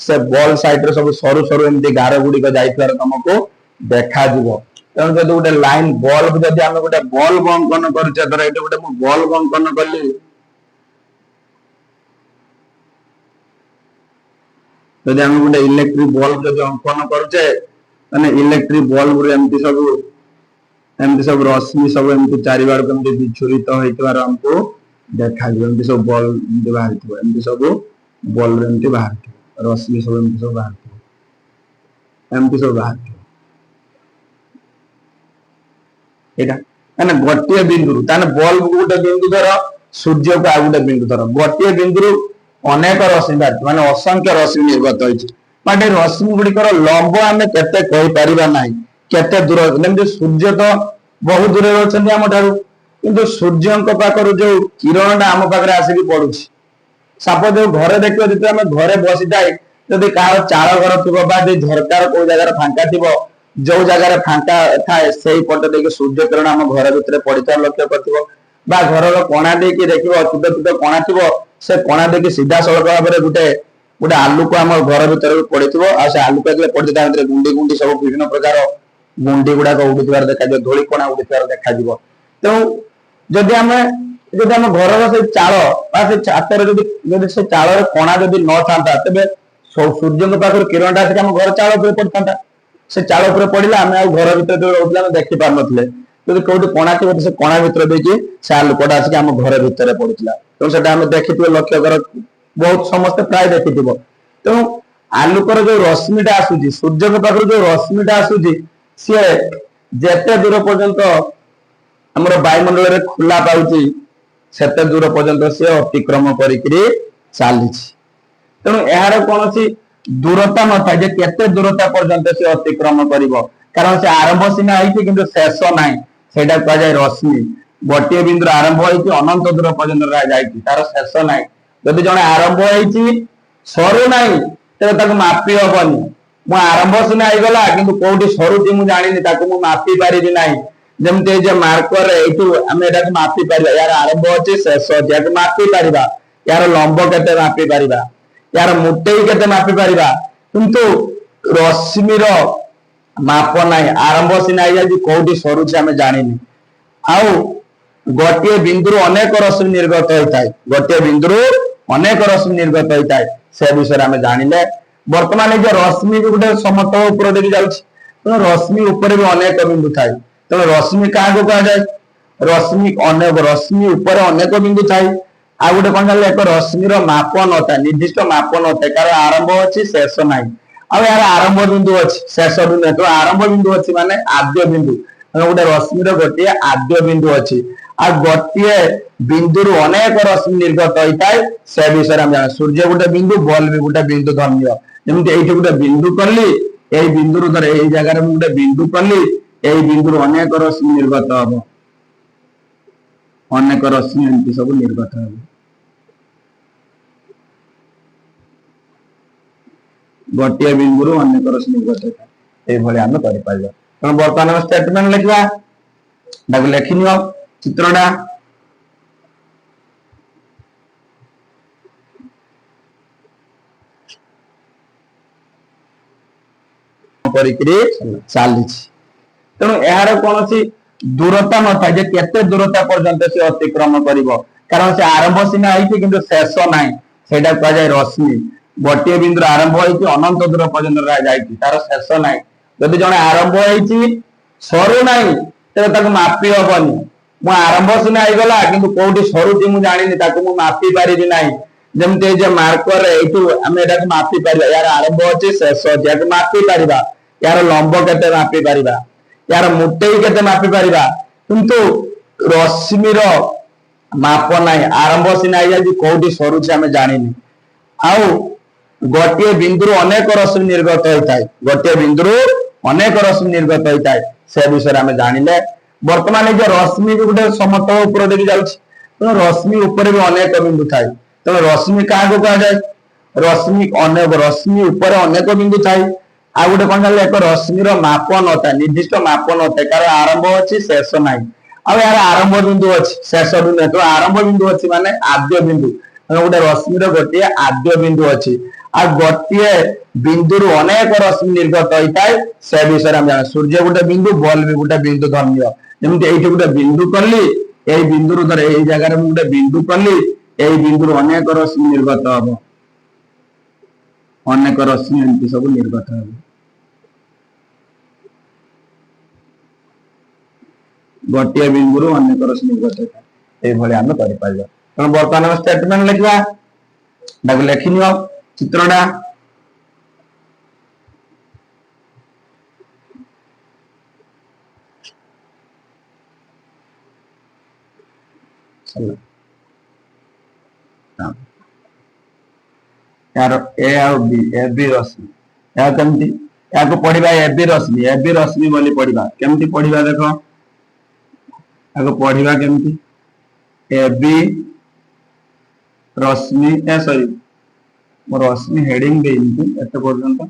ସେ ବଲ୍ ସାଇଡରେ ସବୁ ସରୁ ସରୁ ଏମିତି ଗାର ଗୁଡିକ ଯାଇଥିବାର ତମକୁ ଦେଖାଯିବ। ତେଣୁ ଯଦି ଗୋଟେ ଲାଇନ ବଲ୍ବ, ଯଦି ଆମେ ଗୋଟେ ବଲ୍ବ ଅଙ୍କନ କରୁଛେ, ଧର ଏଇଠି ଗୋଟେ ମୁଁ ବଲ୍ବ ଅଙ୍କନ କଲି, ଯଦି ଆମେ ଗୋଟେ ଇଲେକ୍ଟ୍ରିକ ବଲ୍ବ ଯଦି ଅଙ୍କନ କରୁଛେ, ମାନେ ଇଲେକ୍ଟ୍ରିକ ବଲ୍ବରେ ଏମିତି ସବୁ ରଶ୍ମି ସବୁ ଏମିତି ଚାରିଆଡକୁ ଏମିତି ବିଛୁରିତ ହେଇଥିବାର ଆମକୁ ଦେଖାଯିବ। ଏମିତି ସବୁ ବଲ୍ବ ଏମିତି ବାହାରିଥିବ, ଏମିତି ସବୁ ବଲ୍ବ ଏମିତି ବାହାରିଥିବ, ରଶ୍ମି ସବୁ ଏମିତି ସବୁ ବାହାରିଥିବ, ଏମିତି ସବୁ ବାହାରିଥିବ। ଏଇଟା ମାନେ ଗୋଟିଏ ବିନ୍ଦୁରୁ, ତାହେଲେ ବଲ୍ବକୁ ଗୋଟେ ବିନ୍ଦୁ ଧର, ସୂର୍ଯ୍ୟକୁ ଆଉ ଗୋଟେ ବିନ୍ଦୁ ଧର, ଗୋଟିଏ ବିନ୍ଦୁରୁ ଅନେକ ରଶ୍ମି ବାହାରିଛି, ମାନେ ଅସଂଖ୍ୟ ରଶ୍ମି ନିର୍ଗତ ହେଇଛି। ବଟ୍ ଏ ରଶ୍ମି ଗୁଡିକର ଲମ୍ବ ଆମେ କେତେ କହିପାରିବା ନାହିଁ, କେତେ ଦୂର। ଯେମିତି ସୂର୍ଯ୍ୟ ତ ବହୁ ଦୂରରେ ଅଛନ୍ତି ଆମ ଠାରୁ, କିନ୍ତୁ ସୂର୍ଯ୍ୟଙ୍କ ପାଖରୁ ଯୋଉ କିରଣଟା ଆମ ପାଖରେ ଆସିକି ପଡୁଛି, ସାପ ଯୋଉ ଘରେ ଦେଖିବ, ଯେତେବେଳେ ଆମେ ଘରେ ବସିଥାଏ, ଯଦି କାହାର ଚାଳ ଘର ଥିବ ବା ଝରକାର କୋଉ ଜାଗାରେ ଫାଙ୍କା ଥିବ, ଯୋଉ ଜାଗାରେ ଫାଙ୍କା ଥାଏ ସେଇ ପଟ ଦେଇକି ସୂର୍ଯ୍ୟ କିରଣ ଆମ ଘର ଭିତରେ ପଡିଥିବାର ଲକ୍ଷ୍ୟ କରିଥିବ। ବା ଘରର କଣା ଦେଇକି ଦେଖିବ, ଛୋଟ ଛୋଟ କଣା ଥିବ, ସେ କଣା ଦେଇକି ସିଧାସଳଖ ଭାବରେ ଗୋଟେ ଆଲୁକ ଆମ ଘର ଭିତରେ ପଡିଥିବ। ଆଉ ସେ ଆଲୁକ ଯେତେବେଳେ ପଡିଥିବ ତା ଭିତରେ ଗୁଣ୍ଡି ସବୁ ବିଭିନ୍ନ ପ୍ରକାର ଗୁଣ୍ଡି ଗୁଡାକ ଉଡୁଥିବାର ଦେଖାଯିବ, ଧୂଳି କଣା ଉଡୁଥିବାର ଦେଖାଯିବ। ତେଣୁ ଯଦି ଆମେ ଘରର ସେ ଚାଳ ବା ସେ ଛାତରେ ଯଦି ସେ ଚାଳର କଣା ଯଦି ନଥାନ୍ତା, ତେବେ ସୂର୍ଯ୍ୟଙ୍କ ପାଖରୁ କିରଣଟା ଆସିକି ଆମ ଘର ଚାଳ ଉପରେ ପଡିଥାନ୍ତା। ସେ ଚାଳ ଉପରେ ପଡିଲା, ଆମେ ଆଉ ଘର ଭିତରେ ଯୋଉ ରହୁଥିଲେ ଆମେ ଦେଖି ପାରୁନଥିଲେ। ଯଦି କୋଉଠି କଣା ଥିବ, ସେ କଣା ଭିତରେ ଦେଇକି ସେ ଆଲୁକଟା ଆସିକି ଆମ ଘର ଭିତରେ ପଡୁଥିଲା। ତେଣୁ ସେଟା ଆମେ ଦେଖିଥିବେ, ଲକ୍ଷ୍ୟ କର, ବହୁତ ସମସ୍ତେ ପ୍ରାୟ ଦେଖିଥିବ। ତେଣୁ ଆଲୁକର ଯୋଉ ରଶ୍ମିଟା ଆସୁଛି, ସୂର୍ଯ୍ୟଙ୍କ ପାଖରୁ ଯୋଉ ରଶ୍ମିଟା ଆସୁଛି, ସିଏ ଯେତେ ଦୂର ପର୍ଯ୍ୟନ୍ତ ଆମର ବାୟୁମଣ୍ଡଳରେ ଖୋଲା ପାଉଛି, ସେତେ ଦୂର ପର୍ଯ୍ୟନ୍ତ ସିଏ ଅତିକ୍ରମ କରିକିରି ଚାଲିଛି। ତେଣୁ ଏହାର କୌଣସି ଦୂରତା ନଥାଏ ଯେ କେତେ ଦୂରତା ପର୍ଯ୍ୟନ୍ତ ସେ ଅତିକ୍ରମ କରିବ, କାରଣ ସେ ଆରମ୍ଭ ସିନା ହେଇଛି କିନ୍ତୁ ଶେଷ ନାହିଁ। ସେଇଟା କୁହାଯାଏ ରଶ୍ମି। ଗୋଟିଏ ବିନ୍ଦୁରୁ ଆରମ୍ଭ ହେଇଛି ଅନନ୍ତ ଦୂର ପର୍ଯ୍ୟନ୍ତ ଯାଇଛି, ତାର ଶେଷ ନାହିଁ। ଯଦି ଜଣେ ଆରମ୍ଭ ହେଇଛି ସରୁ ନାହିଁ ତେବେ ତାକୁ ମାପି ହବନି। ମୁଁ ଆରମ୍ଭ ସିନା ହେଇଗଲା କିନ୍ତୁ କୋଉଠି ସରୁଛି ମୁଁ ଜାଣିନି, ତାକୁ ମୁଁ ମାପି ପାରିବି ନାହିଁ। ଯେମିତି ଏଇ ଯେ ମାର୍କର ଏଇଠୁ ଆମେ ଏଟାକୁ ମାପି ପାରିବା, ୟାର ଆରମ୍ଭ ଅଛି ଶେଷ ଅଛି, ୟାକୁ ମାପି ପାରିବା। ୟାର ଲମ୍ବ କେତେ ମାପି ପାରିବା, ୟାର ମୁଟେଇ କେତେ ମାପି ପାରିବା, କିନ୍ତୁ ରଶ୍ମିର ମାପ ନାହିଁ। ଆରମ୍ଭ ସିନା ହେଇଯାଇଛି କୋଉଠି ସରୁଛି ଆମେ ଜାଣିନି। ଆଉ ଗୋଟିଏ ବିନ୍ଦୁରୁ ଅନେକ ରଶ୍ମି ନିର୍ଗତ ହୋଇଥାଏ, ଗୋଟିଏ ବିନ୍ଦୁରୁ ଅନେକ ରଶ୍ମି ନିର୍ଗତ ହୋଇଥାଏ, ସେ ବିଷୟରେ ଆମେ ଜାଣିଲେ। ବର୍ତ୍ତମାନ ଏଇ ଯେ ରଶ୍ମି ବି ଗୋଟେ ସମତଳ ଉପର ଦେଇକି ଯାଉଛି, ତେଣୁ ରଶ୍ମି ଉପରେ ବି ଅନେକ ବିନ୍ଦୁ ଥାଏ। ତେଣୁ ରଶ୍ମି କାହାକୁ କୁହାଯାଏ? ରଶ୍ମି ଉପରେ ଅନେକ ବିନ୍ଦୁ ଥାଏ। ଆଉ ଗୋଟେ କଣ କହିଲେ, ଏକ ରଶ୍ମିର ମାପ ନଥାଏ, ନିର୍ଦ୍ଦିଷ୍ଟ ମାପ ନଥାଏ, କାରଣ ଆରମ୍ଭ ଅଛି ଶେଷ ନାହିଁ। ଆଉ ଏହାର ଆରମ୍ଭ ବିନ୍ଦୁ ଅଛି ଶେଷ ବିନ୍ଦୁ ନାହିଁ। ତେଣୁ ଆରମ୍ଭ ବିନ୍ଦୁ ଅଛି ମାନେ ଆଦ୍ୟ ବିନ୍ଦୁ, ତେଣୁ ଗୋଟେ ରଶ୍ମିର ଗୋଟିଏ ଆଦ୍ୟ ବିନ୍ଦୁ ଅଛି। ଆଉ ଗୋଟିଏ ବିନ୍ଦୁରୁ ଅନେକ ରଶ୍ମି ନିର୍ଗତ ହୋଇଥାଏ, ସେ ବିଷୟରେ ଆମେ ଜାଣିବା। ସୂର୍ଯ୍ୟ ଗୋଟେ ବିନ୍ଦୁ, ବଲ୍ବ ବି ଗୋଟେ ବିନ୍ଦୁ ଧନ୍ୟ। ଯେମିତି ଏଇଠି ଗୋଟେ ବିନ୍ଦୁ କଲି, ଏଇ ବିନ୍ଦୁରୁ ଧର ଏଇ ଜାଗାରେ ମୁଁ ଗୋଟେ ବିନ୍ଦୁ କଲି, ଏଇ ବିନ୍ଦୁରୁ ଅନେକ ରଶ୍ମି ନିର୍ଗତ ହବ, ଅନେକ ରଶ୍ମି ଏମିତି ସବୁ ନିର୍ଗତ ହବ। ଗୋଟିଏ ବିନ୍ଦୁରୁ ଅନେକ ରଶ୍ମି ନିର୍ଗତ ହୋଇଥାଏ, ଏଇଭଳି ଆମେ କରିପାରିବା। ତେଣୁ ବର୍ତ୍ତମାନ ଆମେ ଷ୍ଟେଟମେଣ୍ଟ ଲେଖିବା, ତାକୁ ଲେଖିନିଅ ଚିତ୍ରଟା। କରିକିରି ଚାଲିଛି। ତେଣୁ ଏହାର କୌଣସି ଦୂରତା ନଥାଏ ଯେ କେତେ ଦୂରତା ପର୍ଯ୍ୟନ୍ତ ସେ ଅତିକ୍ରମ କରିବ, କାରଣ ସେ ଆରମ୍ଭ ସିନା ହେଇଛି କିନ୍ତୁ ଶେଷ ନାହିଁ, ସେଇଟା କୁହାଯାଏ ରଶ୍ମି। ଗୋଟିଏ ବିନ୍ଦୁର ଆରମ୍ଭ ହେଇଛି ଅନନ୍ତ ଦୂର ପର୍ଯ୍ୟନ୍ତ ଯାଇଛି, ତାର ଶେଷ ନାହିଁ। ଯଦି ଜଣେ ଆରମ୍ଭ ହେଇଛି ସରୁ ନାହିଁ ତେବେ ତାକୁ ମାପି ହବନି। ମୁଁ ଆରମ୍ଭ ସିନା ହେଇଗଲା କିନ୍ତୁ କୋଉଠି ସରୁଛି ମୁଁ ଜାଣିନି, ତାକୁ ମୁଁ ମାପି ପାରିବି ନାହିଁ। ଯେମିତି ଏଇ ଯେ ମାର୍କର ଏଇଠୁ ଆମେ ଏଟାକୁ ମାପି ପାରିବା, ୟାର ଆରମ୍ଭ ଅଛି ଶେଷ ଅଛି, ୟାକୁ ମାପି ପାରିବା। ୟାର ଲମ୍ବ କେତେ ମାପି ପାରିବା, ୟାର ମୁଟେଇ କେତେ ମାପି ପାରିବା, କିନ୍ତୁ ରଶ୍ମିର ମାପ ନାହିଁ। ଆରମ୍ଭ ସିନା ହେଇଯାଇଛି କୋଉଠି ସରୁଛି ଆମେ ଜାଣିନି। ଆଉ ଗୋଟିଏ ବିନ୍ଦୁରୁ ଅନେକ ରଶ୍ମି ନିର୍ଗତ ହୋଇଥାଏ, ଗୋଟିଏ ବିନ୍ଦୁରୁ ଅନେକ ରଶ୍ମି ନିର୍ଗତ ହୋଇଥାଏ, ସେ ବିଷୟରେ ଆମେ ଜାଣିଲେ। ବର୍ତ୍ତମାନ ଏଇ ଯେ ରଶ୍ମି ବି ଗୋଟେ ସମତଳ ଉପର ଦେଇକି ଯାଉଛି, ତେଣୁ ରଶ୍ମି ଉପରେ ବି ଅନେକ ବିନ୍ଦୁ ଥାଏ। ତେଣୁ ରଶ୍ମି କାହାକୁ କୁହାଯାଏ? ରଶ୍ମି ଉପରେ ଅନେକ ବିନ୍ଦୁ ଥାଏ। ଆଉ ଗୋଟେ କଣ କହିଲେ, ଏକ ରଶ୍ମିର ମାପ ନଥାଏ, ନିର୍ଦ୍ଦିଷ୍ଟ ମାପ ନଥାଏ, କାରଣ ଆରମ୍ଭ ଅଛି ଶେଷ ନାହିଁ। ଆଉ ଏହାର ଆରମ୍ଭ ବିନ୍ଦୁ ଅଛି ଶେଷ ବିନ୍ଦୁ ନାହିଁ। ତେଣୁ ଆରମ୍ଭ ବିନ୍ଦୁ ଅଛି ମାନେ ଆଦ୍ୟ ବିନ୍ଦୁ, ତେଣୁ ଗୋଟେ ରଶ୍ମିର ଗୋଟିଏ ଆଦ୍ୟ ବିନ୍ଦୁ ଅଛି। ଆଉ ଗୋଟିଏ ବିନ୍ଦୁରୁ ଅନେକ ରଶ୍ମି ନିର୍ଗତ ହୋଇଥାଏ, ସେ ବିଷୟରେ ଆମେ ଜାଣିବା। ସୂର୍ଯ୍ୟ ଗୋଟେ ବିନ୍ଦୁ, ବଲ୍ବ ବି ଗୋଟେ ବିନ୍ଦୁ ଧନ୍ୟ। ଯେମିତି ଏଇଠି ଗୋଟେ ବିନ୍ଦୁ କଲି, ଏଇ ବିନ୍ଦୁରୁ ଧର ଏଇ ଜାଗାରେ ମୁଁ ଗୋଟେ ବିନ୍ଦୁ କଲି, ଏଇ ବିନ୍ଦୁରୁ ଅନେକ ରଶ୍ମି ନିର୍ଗତ ହବ, ଅନେକ ରଶ୍ମି ଏମିତି ସବୁ ନିର୍ଗତ ହବ। ଗୋଟିଏ ବିନ୍ଦୁରୁ ଅନେକ ରଶ୍ମି ନିର୍ଗତ ହୋଇଥାଏ, ଏଇଭଳି ଆମେ କରିପାରିବା। ତେଣୁ ବର୍ତ୍ତମାନ ଆମେ ଷ୍ଟେଟମେଣ୍ଟ ଲେଖିବା, ତାକୁ ଲେଖିନିଅ ଚିତ୍ରଟା। यार ए और बी, ए बी रश्मि, या केमती याको पढ़िबा A B Rashmi, A B रश्मि बोली पढ़िबा। केमती पढ़िबा देखो, याको पढ़िबा केमती, A B Rashmi, A sorry मो रश्मि हेडिंग देइनती एते पर्यंत।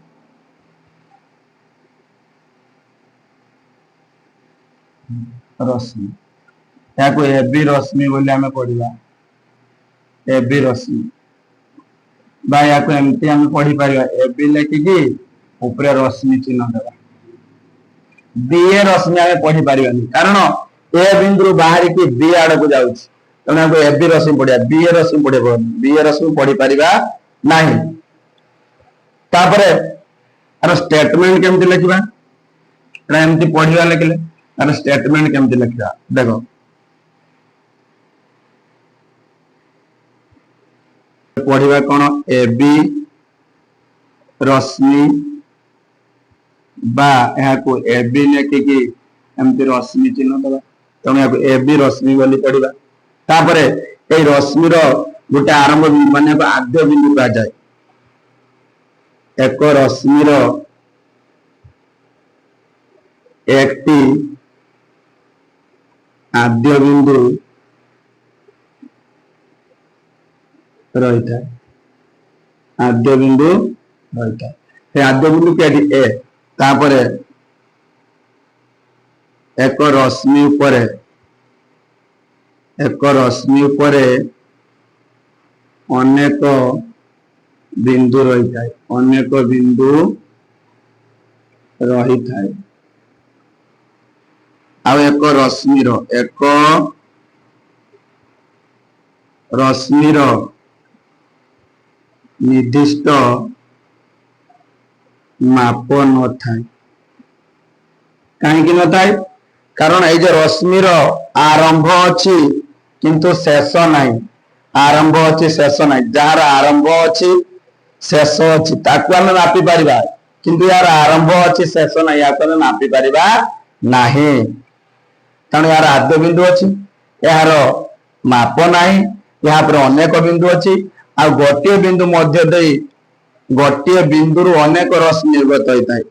रश्मि याको ए बी रश्मि बोली हमें पढ़िबा, ए बी रश्मि बा याको एमती हमें पढ़ी परिबा, ए बी लेखिकी ऊपर रश्मि चिन्ह देबा। बी ए रश्मि हमें पढ़ी परिबानी, कारण ए बिंदु बाहर की बी आड़ को जाउछि, तेणु हमको ए बी रश्मि पढ़िया, बी ए रश्मि पढ़िबो, बी ए रश्मि पढ़ी परिबा नाही। तापरे अर स्टेटमेंट केमती लिखिबा, एटा एमती पढ़िबा लिखले अर स्टेटमेंट केमती लिखिबा देखो। पढ़िबा कोन, ए बी रश्मि बा यहाको ए बी लेखिकी एमती रश्मि चिन्ह देबा, तेणु याको ए बी रश्मि बोली पढ़िबा। तापरे ए रश्मि रो गोटे आरंभ बिंदु माने आद्य बिंदु कहा जाए, एक रश्मि रो एकटी आद्य बिंदु रही था। आद्य बिंदु रही था से आद्य बिंदु के ए तापरे एक रश्मि उपरे अनेक बिंदु रही था अनेक बिंदु रही था आउ एक रश्मिर निर्दिष्ट माप न था कहीं न था कारण ये रश्मिर आरंभ अच्छी किंतु शेष नहीं आरंभ अच्छी शेष नहीं जार आरंभ अच्छी शेष अच्छी ताकू आम मापी पारिबा किंतु यार आरंभ अच्छी शेष नहीं या मापी पारिबा नहीं तेणु यार आद्य बिंदु अच्छी यार माप नहीं यहाँ पर अनेक बिंदु अच्छी आ गोटे बिंदु मध्य दे गोटे बिंदु अनेक रश्मि निर्गत होता है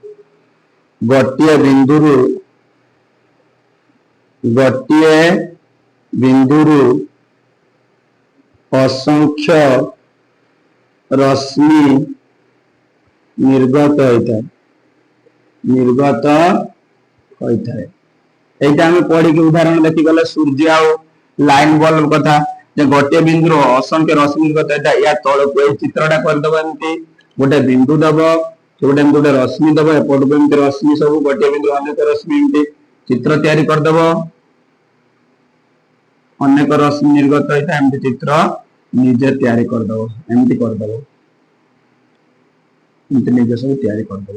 गोटे बिंदु असंख्य रश्मि निर्गत होता है এইটা আমি পড়িকি উদাহরণ দেখি গলে সূর্য আর লাইন বল্ব কথা যে গোটে বিন্দুর অসংখ্য রশ্মি নির্গত এটা ইয়া তলକୁ এই চিত্রটা করদব এমতি গোটে বিন্দু দব গোটে গোটে রশ্মি দব এপটକୁ এমতি রশ্মি ସବୁ গোটে বিন্দু অনেক রশ্মি এমতি চিত্র তৈরি করদব অনেক রশ্মি নির্গত হইতা এমতি চিত্র নিজে তৈরি করদব এমতি করদব এমতি নিজে ସବୁ তৈরি করদব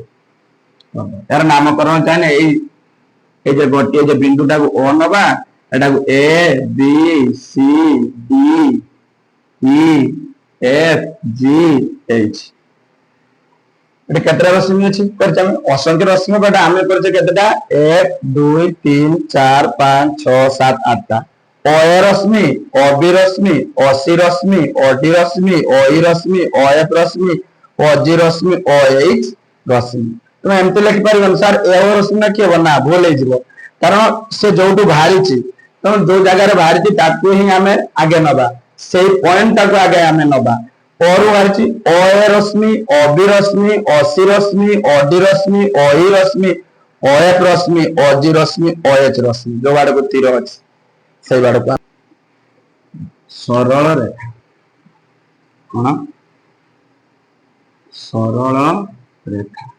এর নামকরণ চাইলে এই এই যে গোটে যে বিন্দুটাকে ও নবা এটাকে A B C D E F G H এটা কেতটা রশ্মি আছে করছে আমি অসংখ্য রশ্মি কটা আমি করছে কেতটা 1 2 3 4 5 6 7 8টা অ রশ্মি অবি রশ্মি অসি রশ্মি অডি রশ্মি অই রশ্মি অএফ রশ্মি অজি রশ্মি অএইচ রশ্মি তুমি এমতি লিখি পারিবন স্যার এ রশ্মি না কি হবো না ভুল হয়ে যাব কারণ সে যোটু বাহারিছি তখন जो জায়গায় বাহারিছি তাকু হি আমি আগে নবা সেই পয়েন্ট টাকু আগে আমি নবা और बाहरी अ रश्मि अबि रश्मि असी रश्मि अडी रश्मि अई रश्मि अएफ रश्मि अजी रश्मि अएच रश्मि जो बाड़ को तीर अच्छी से बाड़ को सरल रेखा कौन सरल रेखा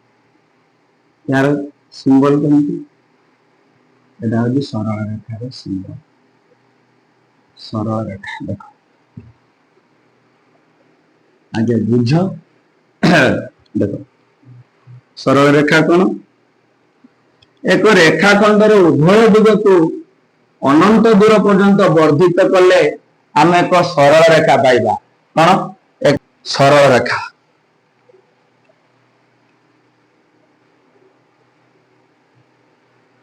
यार सिंबल केमती एटा होची सरल रेखार सिंबल सरल रेखा देखो आगे बुझ देखो सरल रेखा कौन एक रेखाखंडर उभय दिग को अनंत दूर पर्यंत वर्धित कले आम एक सरल रेखा पाइबा कौन एक सरल रेखा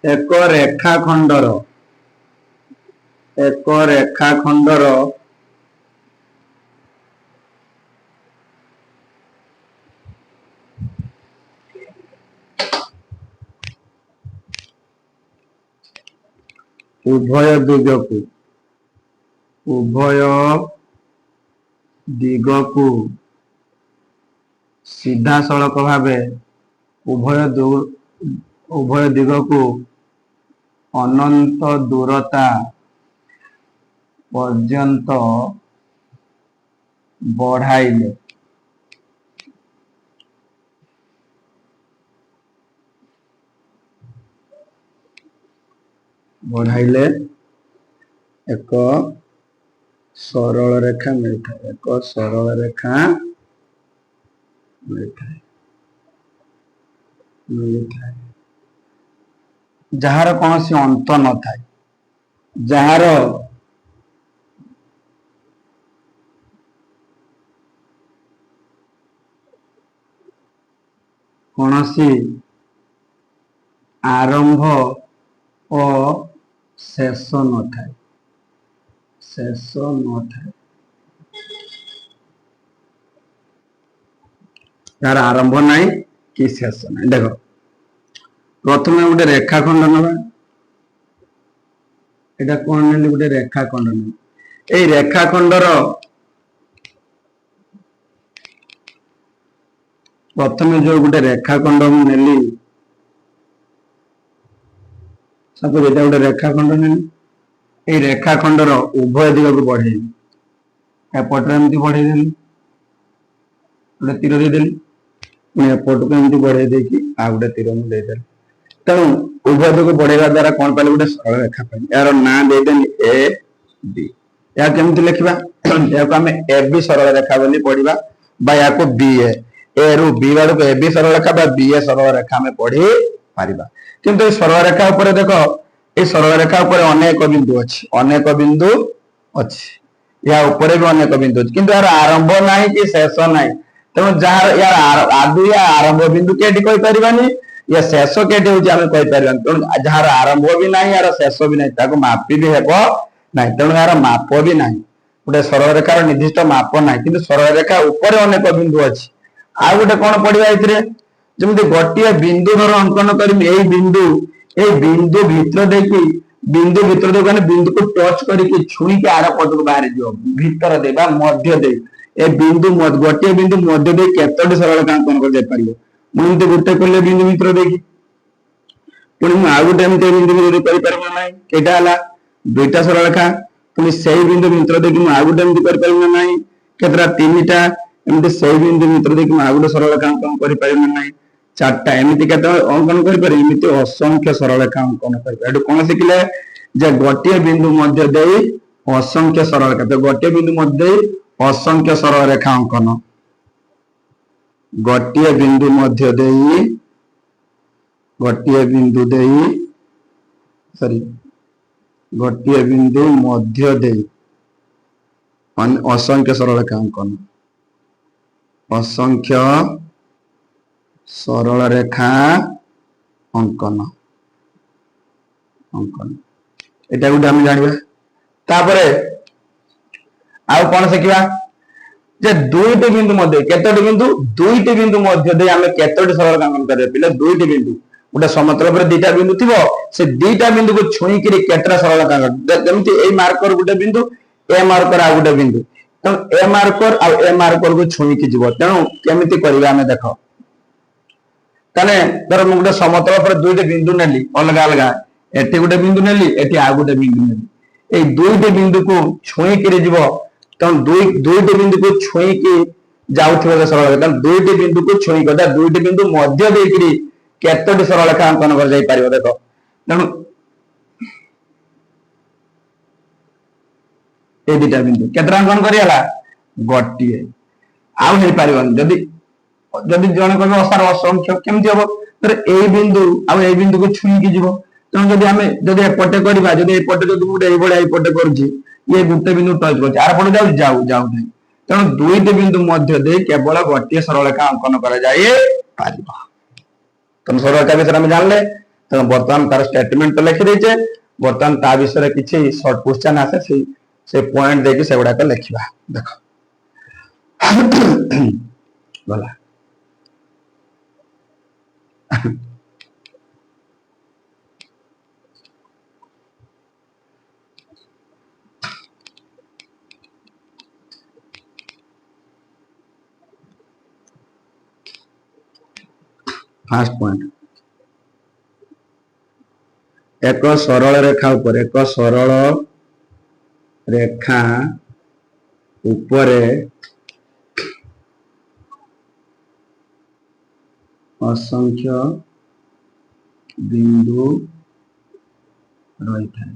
एक रेखाखंडर उभय दिग को सीधा सड़क भावे उभय दिग को अनंत दूरता पर्यंत बढ़ाइले एक सरल रेखा मिलता है एक सरल रेखा मिलता है जार कौन सी अंत न था जार कौन सी आरंभ और शेष न था यार आरंभ नहीं कि शेष नहीं देखो प्रथम गोटे रेखाखंड नवा एटा कौन ने गोटे रेखाखंड ए रेखाखंडर प्रथम जो गोटे रेखाखंड नेली सपोज ये गोटे रेखाखंड नेली ये रेखाखंडर उभय दिग को बढ़े एपटे एमती बढ़ेदेली गोटे तीर देदेली एपट को एमती बढ़े देकी आ गोटे तीर मुदेदेली तेणु उभय दिग बढ़ेगा द्वारा कौन पाइले गोटे सरल रेखा पाइले यार ना देदेली ए बी या केमती लिखिबा या आम ए बी सरल रेखा बोली पढ़िबा बा या को बी ए रु बी वाले को ए बी सरल रेखा बा बी ए सरल रेखा में पढ़ी पारिबा किंतु सरल रेखा ऊपर देखो ये सरल रेखा ऊपर अनेक बिंदु अच्छी अनेक बिंदु अच्छी या ऊपर भी अनेक बिंदु अच्छी किंतु यार आरंभ नहीं कि शेष नहीं तेणु जहाँ यार आदि या आरंभ बिंदु केटी कहि परिबानी या शेष केटी होची आमे कहि परिबानी तेणु जहाँ आरंभ भी नहीं यार शेष भी नहीं ताको मापी भी हेबो नहीं तेणु यार माप भी नहीं गोटे सरल रेखार निर्दिष्ट माप नहीं किंतु सरल रेखा ऊपर अनेक बिंदु अच्छी आ गोटे कौन पढ़िबा एथिरे जेमति गोटिए बिंदु धर अंकन करमी एई बिंदु भीतर देखी बिंदु भीतर देखो बिंदु को टच करके छुई के आर पट को बाहर जो भीतर दे बा मध्य दे ए बिंदु गोटे बिंदु मध्य दे केतोटी सरल रेखा अंकन कर दे पारियो मुझे गोटे करले बिंदु भीतर देखी पुणी मु आ गोटे एमते बिंदु भीतर करि परबो नाही केटा हला दुईटा सरल रेखा पुणी सेही बिंदु भीतर देखी मु आ गोटे एमते करि परबो नाही केतरा तीनटा एमते सेही बिंदु भीतर देखी मु आ गोटे सरल रेखा अंकन करि परबो नाही चारटा एमती केते अंकन कर एमती असंख्य सरल रेखा अंकन कर कौन शिखिले जे गोटे बिंदु मध्य दे असंख्य सरल रेखा तो गोटे बिंदु मध्य असंख्य सरल रेखा अंकन गोटे बिंदु मध्य दे गोटे बिंदु दे सॉरी गोटे बिंदु मध्य दे असंख्य सरल रेखा अंकन असंख्य सरल रेखा अंकन अंकन एटा गोटे आम जानिबा तापरे आउ कोन शिखिबा जे दुईटी बिंदु मध्य केतोटी बिंदु दुईटी बिंदु मध्य दे आमे केतोटी सरल रेखा अंकन करे पिले दुईटी बिंदु गोटे समतल पर दुईटा बिंदु थिबो से दुईटा बिंदु को छुई के केतरा सरल रेखा अंकन जेमति ए मार्कर गोटे बिंदु ए मार्कर आ गोटे बिंदु तो ए मार्कर आ ए मार्कर को छुई के जीवो तेणु केमिति करबा आमे देखो ताने धर मु गोटे समतल पर दुईटे बिंदु नेली अलग अलग एटी गोटे बिंदु नेली एटी आ गोटे बिंदु नेली ए दुईटे बिंदु को छुई के जीवो तो दुईटे बिंदु को छुई के जाउथिबो सरल रेखा दुईटे बिंदु को छुई गदा दुईटे बिंदु मध्य देकरी केतोटी सरल रेखा अंकन कर जाई पारिबो देखो तेणु ए दुईटा बिंदु केतरा अंकन करियाला गोटिए आउ हेई पारिबन जदी जदि जन कह असार असंख्य केमती हम तर ए बिंदु आ बिंदु को छुई की जीव तेणु जदि आम जदि एपटे करवा जदि एपटे जदि गोटे एपटे करुच्छी ये गोटे बिंदु टच कर आर पटे जाऊ जाऊ जाऊ नहीं तेणु दुईट बिंदु मध्य दे केवल गोटे सरल रेखा अंकन कर तेणु सरल रेखा विषय में जानले तेणु बर्तमान तार स्टेटमेंट तो लिखिदेचे बर्तमान ता विषय किसी सर्ट क्वेश्चन आसे से पॉइंट देखि से गुडाक लिखा देख गला फर्स्ट पॉइंट एक सरल रेखा ऊपर एक सरल रेखा ऊपर असंख्य बिंदु रही था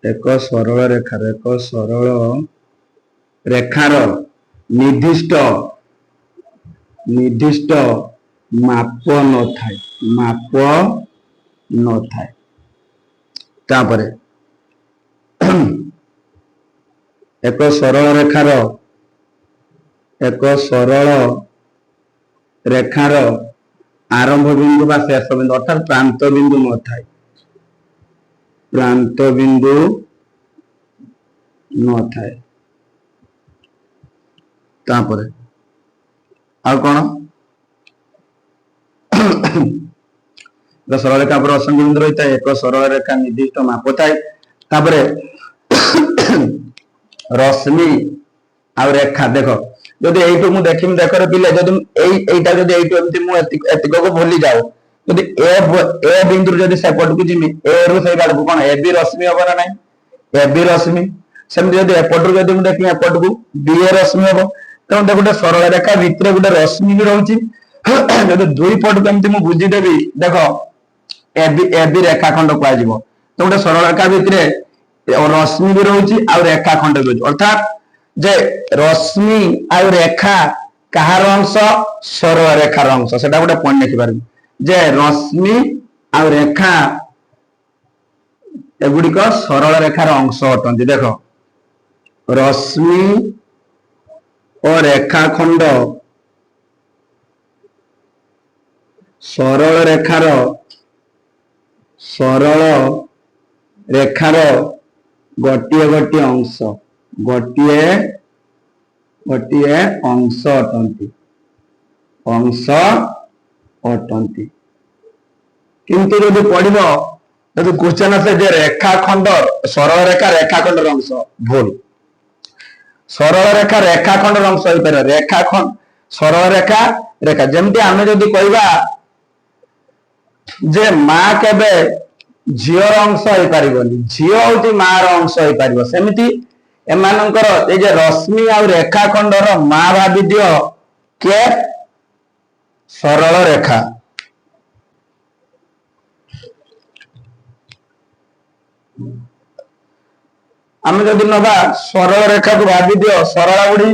एक सरल रेखार निर्दिष्ट माप न थाए तापरे एक सरल रेखार आरंभ बिंदु बा शेष बिंदु अर्थात प्रांत बिंदु न थाए प्रांत बिंदु न थाए तापरे आ कौन सरल रेखा पर असंख्य बिंदु रही है एक सरल रेखा निर्दिष्ट माप थाए तापरे रश्मि ଆଉ ରେଖା ଦେଖ ଯଦି ଏଇଠୁ ମୁଁ ଦେଖିମି ଦେଖରେ ପିଲେ ଯଦି ଏଇଟା ଯଦି ଏଇଠୁ ଏମିତି ମୁଁ ଏତିକକୁ ଭୁଲି ଯାଉ ଯଦି ଏ ବିନ୍ଦୁରୁ ଯଦି ସେପଟକୁ ଯିମି ଏ ରୁ ସେଇ ବାଟକୁ କଣ ଏ ବି ରଶ୍ମି ହବ ନା ନାହିଁ ଏ ବି ରଶ୍ମି ସେମିତି ଯଦି ଏପଟରୁ ଯଦି ମୁଁ ଦେଖିମି ଏପଟକୁ ବି ଏ ରଶ୍ମି ହବ ତେଣୁ ଦେଖ ଗୋଟେ ସରଳ ରେଖା ଭିତରେ ଗୋଟେ ରଶ୍ମି ବି ରହୁଛି ଯଦି ଦୁଇ ପଟକୁ ଏମିତି ମୁଁ ବୁଝିଦେବି ଦେଖ ଏ ବି ରେଖାଖଣ୍ଡ କୁହାଯିବ ତ ଗୋଟେ ସରଳ ରେଖା ଭିତରେ ରଶ୍ମି ବି ରହୁଛି ଆଉ ରେଖାଖଣ୍ଡ ବି ରହୁଛି ଅର୍ଥାତ୍ ଯେ ରଶ୍ମି ଆଉ ରେଖା କାହାର ଅଂଶ ସରଳ ରେଖାର ଅଂଶ ସେଟା ଗୋଟେ ପଏଣ୍ଟ ଲେଖିପାରିବି ଯେ ରଶ୍ମି ଆଉ ରେଖା ଏଗୁଡିକ ସରଳ ରେଖାର ଅଂଶ ଅଟନ୍ତି ଦେଖ ରଶ୍ମି ଓ ରେଖାଖଣ୍ଡ ସରଳ ରେଖାର ଗୋଟିଏ ଅଂଶ ଅଟନ୍ତି କିନ୍ତୁ ଯଦି ପଢିବ ଯଦି କ୍ୱେଶ୍ଚନ ଆସେ ଯେ ରେଖାଖଣ୍ଡ ସରଳ ରେଖା ରେଖାଖଣ୍ଡର ଅଂଶ ଭୁଲ ସରଳ ରେଖା ରେଖାଖଣ୍ଡର ଅଂଶ ହେଇପାରିବ ରେଖାଖଣ୍ଡ ସରଳ ରେଖା ଯେମିତି ଆମେ ଯଦି କହିବା ଯେ ମା କେବେ ଝିଅର ଅଂଶ ହେଇପାରିବନି ଝିଅ ହଉଛି ମାର ଅଂଶ ହେଇପାରିବ ସେମିତି ଏମାନଙ୍କର ଏଇ ଯେ ରଶ୍ମି ଆଉ ରେଖାଖଣ୍ଡର ମା ଭାବି ଦିଅ କିଏ ସରଳ ରେଖା ଆମେ ଯଦି ନବା ସରଳ ରେଖାକୁ ଭାବି ଦିଅ ସରଳ ବୁଢୀ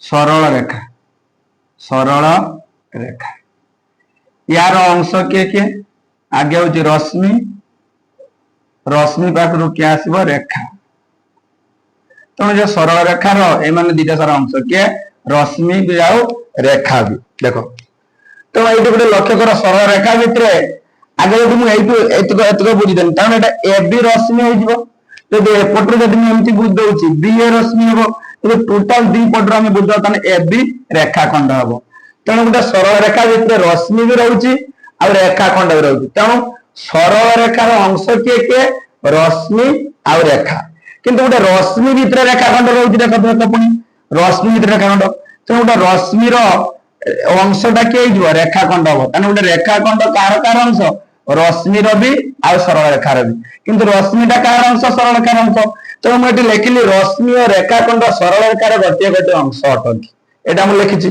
ସରଳ ରେଖା यार अंश किए किए आगे हूँ रश्मि पाखु किए आसब रेखा तेणु जो सरल रेखार एम दीटा सारा अंश किए रश्मि भी आउ रेखा भी देख तो ये गोटे लक्ष्य कर सरल रेखा भितर आगे जब मुझे बुझीदेवी कारण ये ए बी रश्मि हो एपटर जब मुझे बुझ दूसरी बी ए रश्मि हम टोटाल दी पटर आम बुझा ए बी रेखाखंड हम तेणु गोटे सरल रेखा भितर रश्मि भी रोचे आ रेखाखंड भी रोचे तेणु सरल रेखार अंश किए किए रश्मि आ रेखा किंतु गोटे रश्मि भितर रेखाखंड रोचे देख पुणी रश्मि भितर रेखाखंड तेणु गोटे रश्मिर अंशटा किए रेखाखंड हम तेणु गोटे रेखाखंड कार अंश रश्मिर भी आ सरल रेखार भी किंतु रश्मिटा कार अंश सरल रेखार अंश तेणु मुझे लिखिली रश्मि और रेखाखंड सरल रेखार गोटे गोटे अंश अटंती एटा मुझे लिखी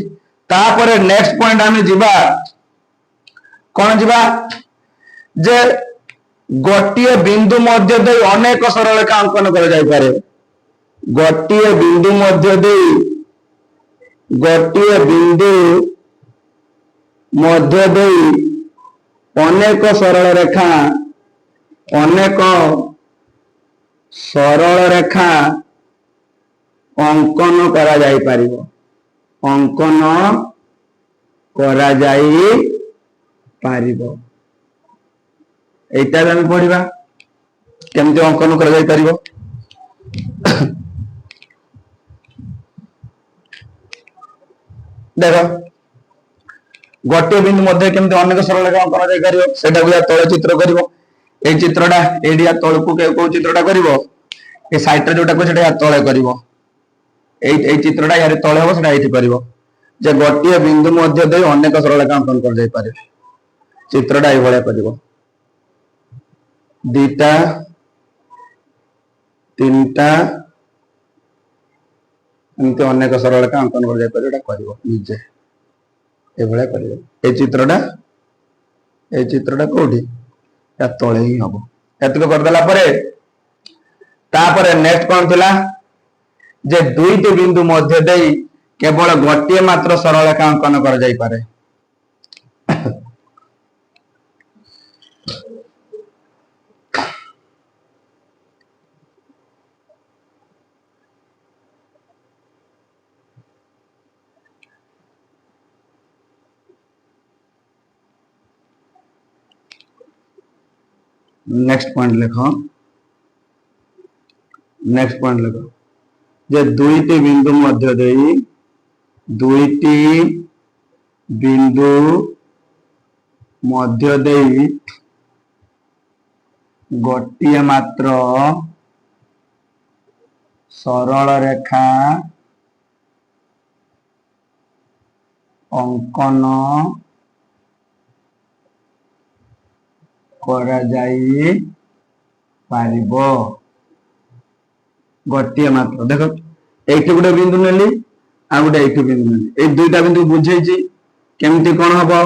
तापर नेक्स्ट पॉइंट आम जीवा कौन जीवा जे गोटे बिंदु मध्य दे अनेक सरल रेखा अंकन कर जाई पारे गोटे बिंदु मध्य दे अनेक सरल रेखा अंकन करा जाई पारिबो अंकन करा जाई पारिबो एटा हम पढ़िबा केमती अंकन करा जाई पारिबो देखो गोटे बिंदु मध्य केमती अनेक सरल रेखा अंकन जाई पारिबो सेटा को तळे चित्र करिवो ए चित्रटा एडिया तळकू को चित्रटा करिवो ए साइड रे जोटा को सेटा तळे करिवो ए चित्रटा यार तळे हो सेटा एठी करिवो जे गोटे बिंदु मध्य दे अनेक सरल रेखा अंकन कर जाई पारे चित्रटा ए भले करिवो दीटा तीनटा एमती अनेक सरल रेखा अंकन कर जाई पारे एटा करिवो निजे ए भले करिवो ए चित्रटा कोठी या तळे ही हबो एतक कर देला परे तापर नेक्स्ट कोन थिला जे दुईटी बिंदु मध्य दे केवल गोटे मात्र सरल रेखा अंकन कर जाई पारे नेक्स्ट पॉइंट लिखो जे दुईटी बिंदु मध्य दे गोटे मात्र सरल रेखा अंकन करा जाई पारिबो गोटे मात्र देख एठी गोटे बिंदु नेली आ गोटे एठी बिंदु नेली ए दुईटा बिंदु बुझेइची केमती कोन हबो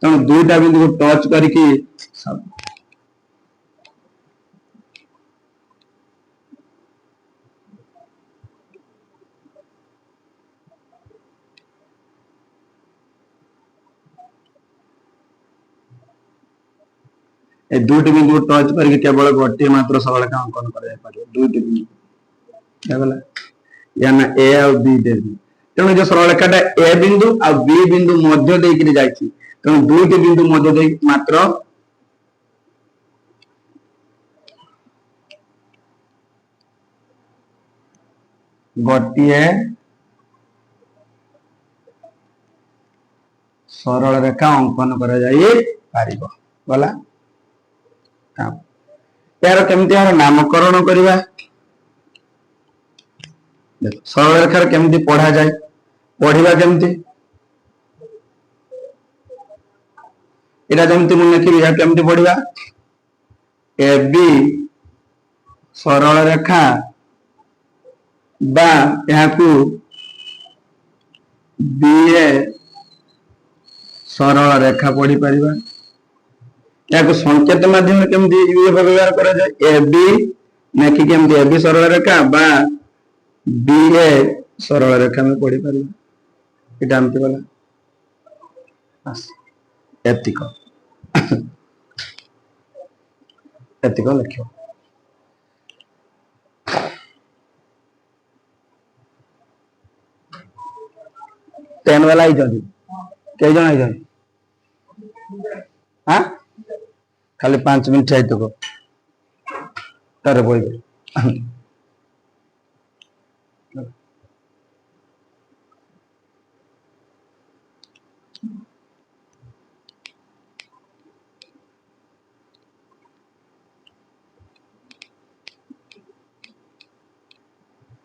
तेणु दुईटा बिंदु को टच करके ए दुईटी बिंदु को टच करके केवल गोटे मात्र सरल रेखा अंकन करा जाय पारिबो दुईटी बिंदु देखला या ना ए और बी दे तेणु जो सरल रेखाटा ए बिंदु आ बी बिंदु मध्य देकरी जायछि तेणु दुईटी बिंदु मध्य दे मात्र गोटे सरल रेखा अंकन करा जाय पारिबो गला यार केमती यार नामकरण करवा सरल रेखा केमती पढ़ा जाए पढ़ा केमती इटा जमती मुझे लिखी या केमती पढ़ा ए बी सरल रेखा बा यहाकू बी ए सरल रेखा पढ़ी पारिबा या संकेत माध्यम केमती व्यवहार करा जाए ए बी नेकी केमती ए बी सरल रेखा बा बी ए सरल रेखा में पढ़ी पारिबा एटा हमते वाला बस एतिको एतिको लिखो टेन वाला आई जदी कई जन आई जदी हां खाली 5 मिनट है तो तारे बोल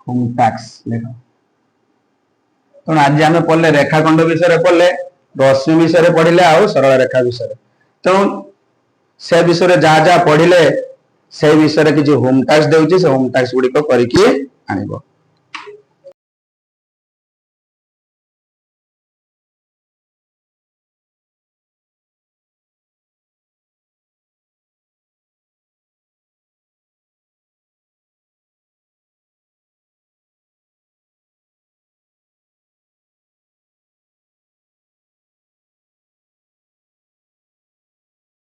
होम टैक्स देखो तो आज आम पढ़ले रेखाखंड विषय पढ़ले रश्मि विषय पढ़ले आउ सरल रेखा विषय तो से विषय जहाँ जहाँ पढ़ले से विषय किसी होम टैक्स देउची से होम टैक्स गुड़िक करके आनिबो।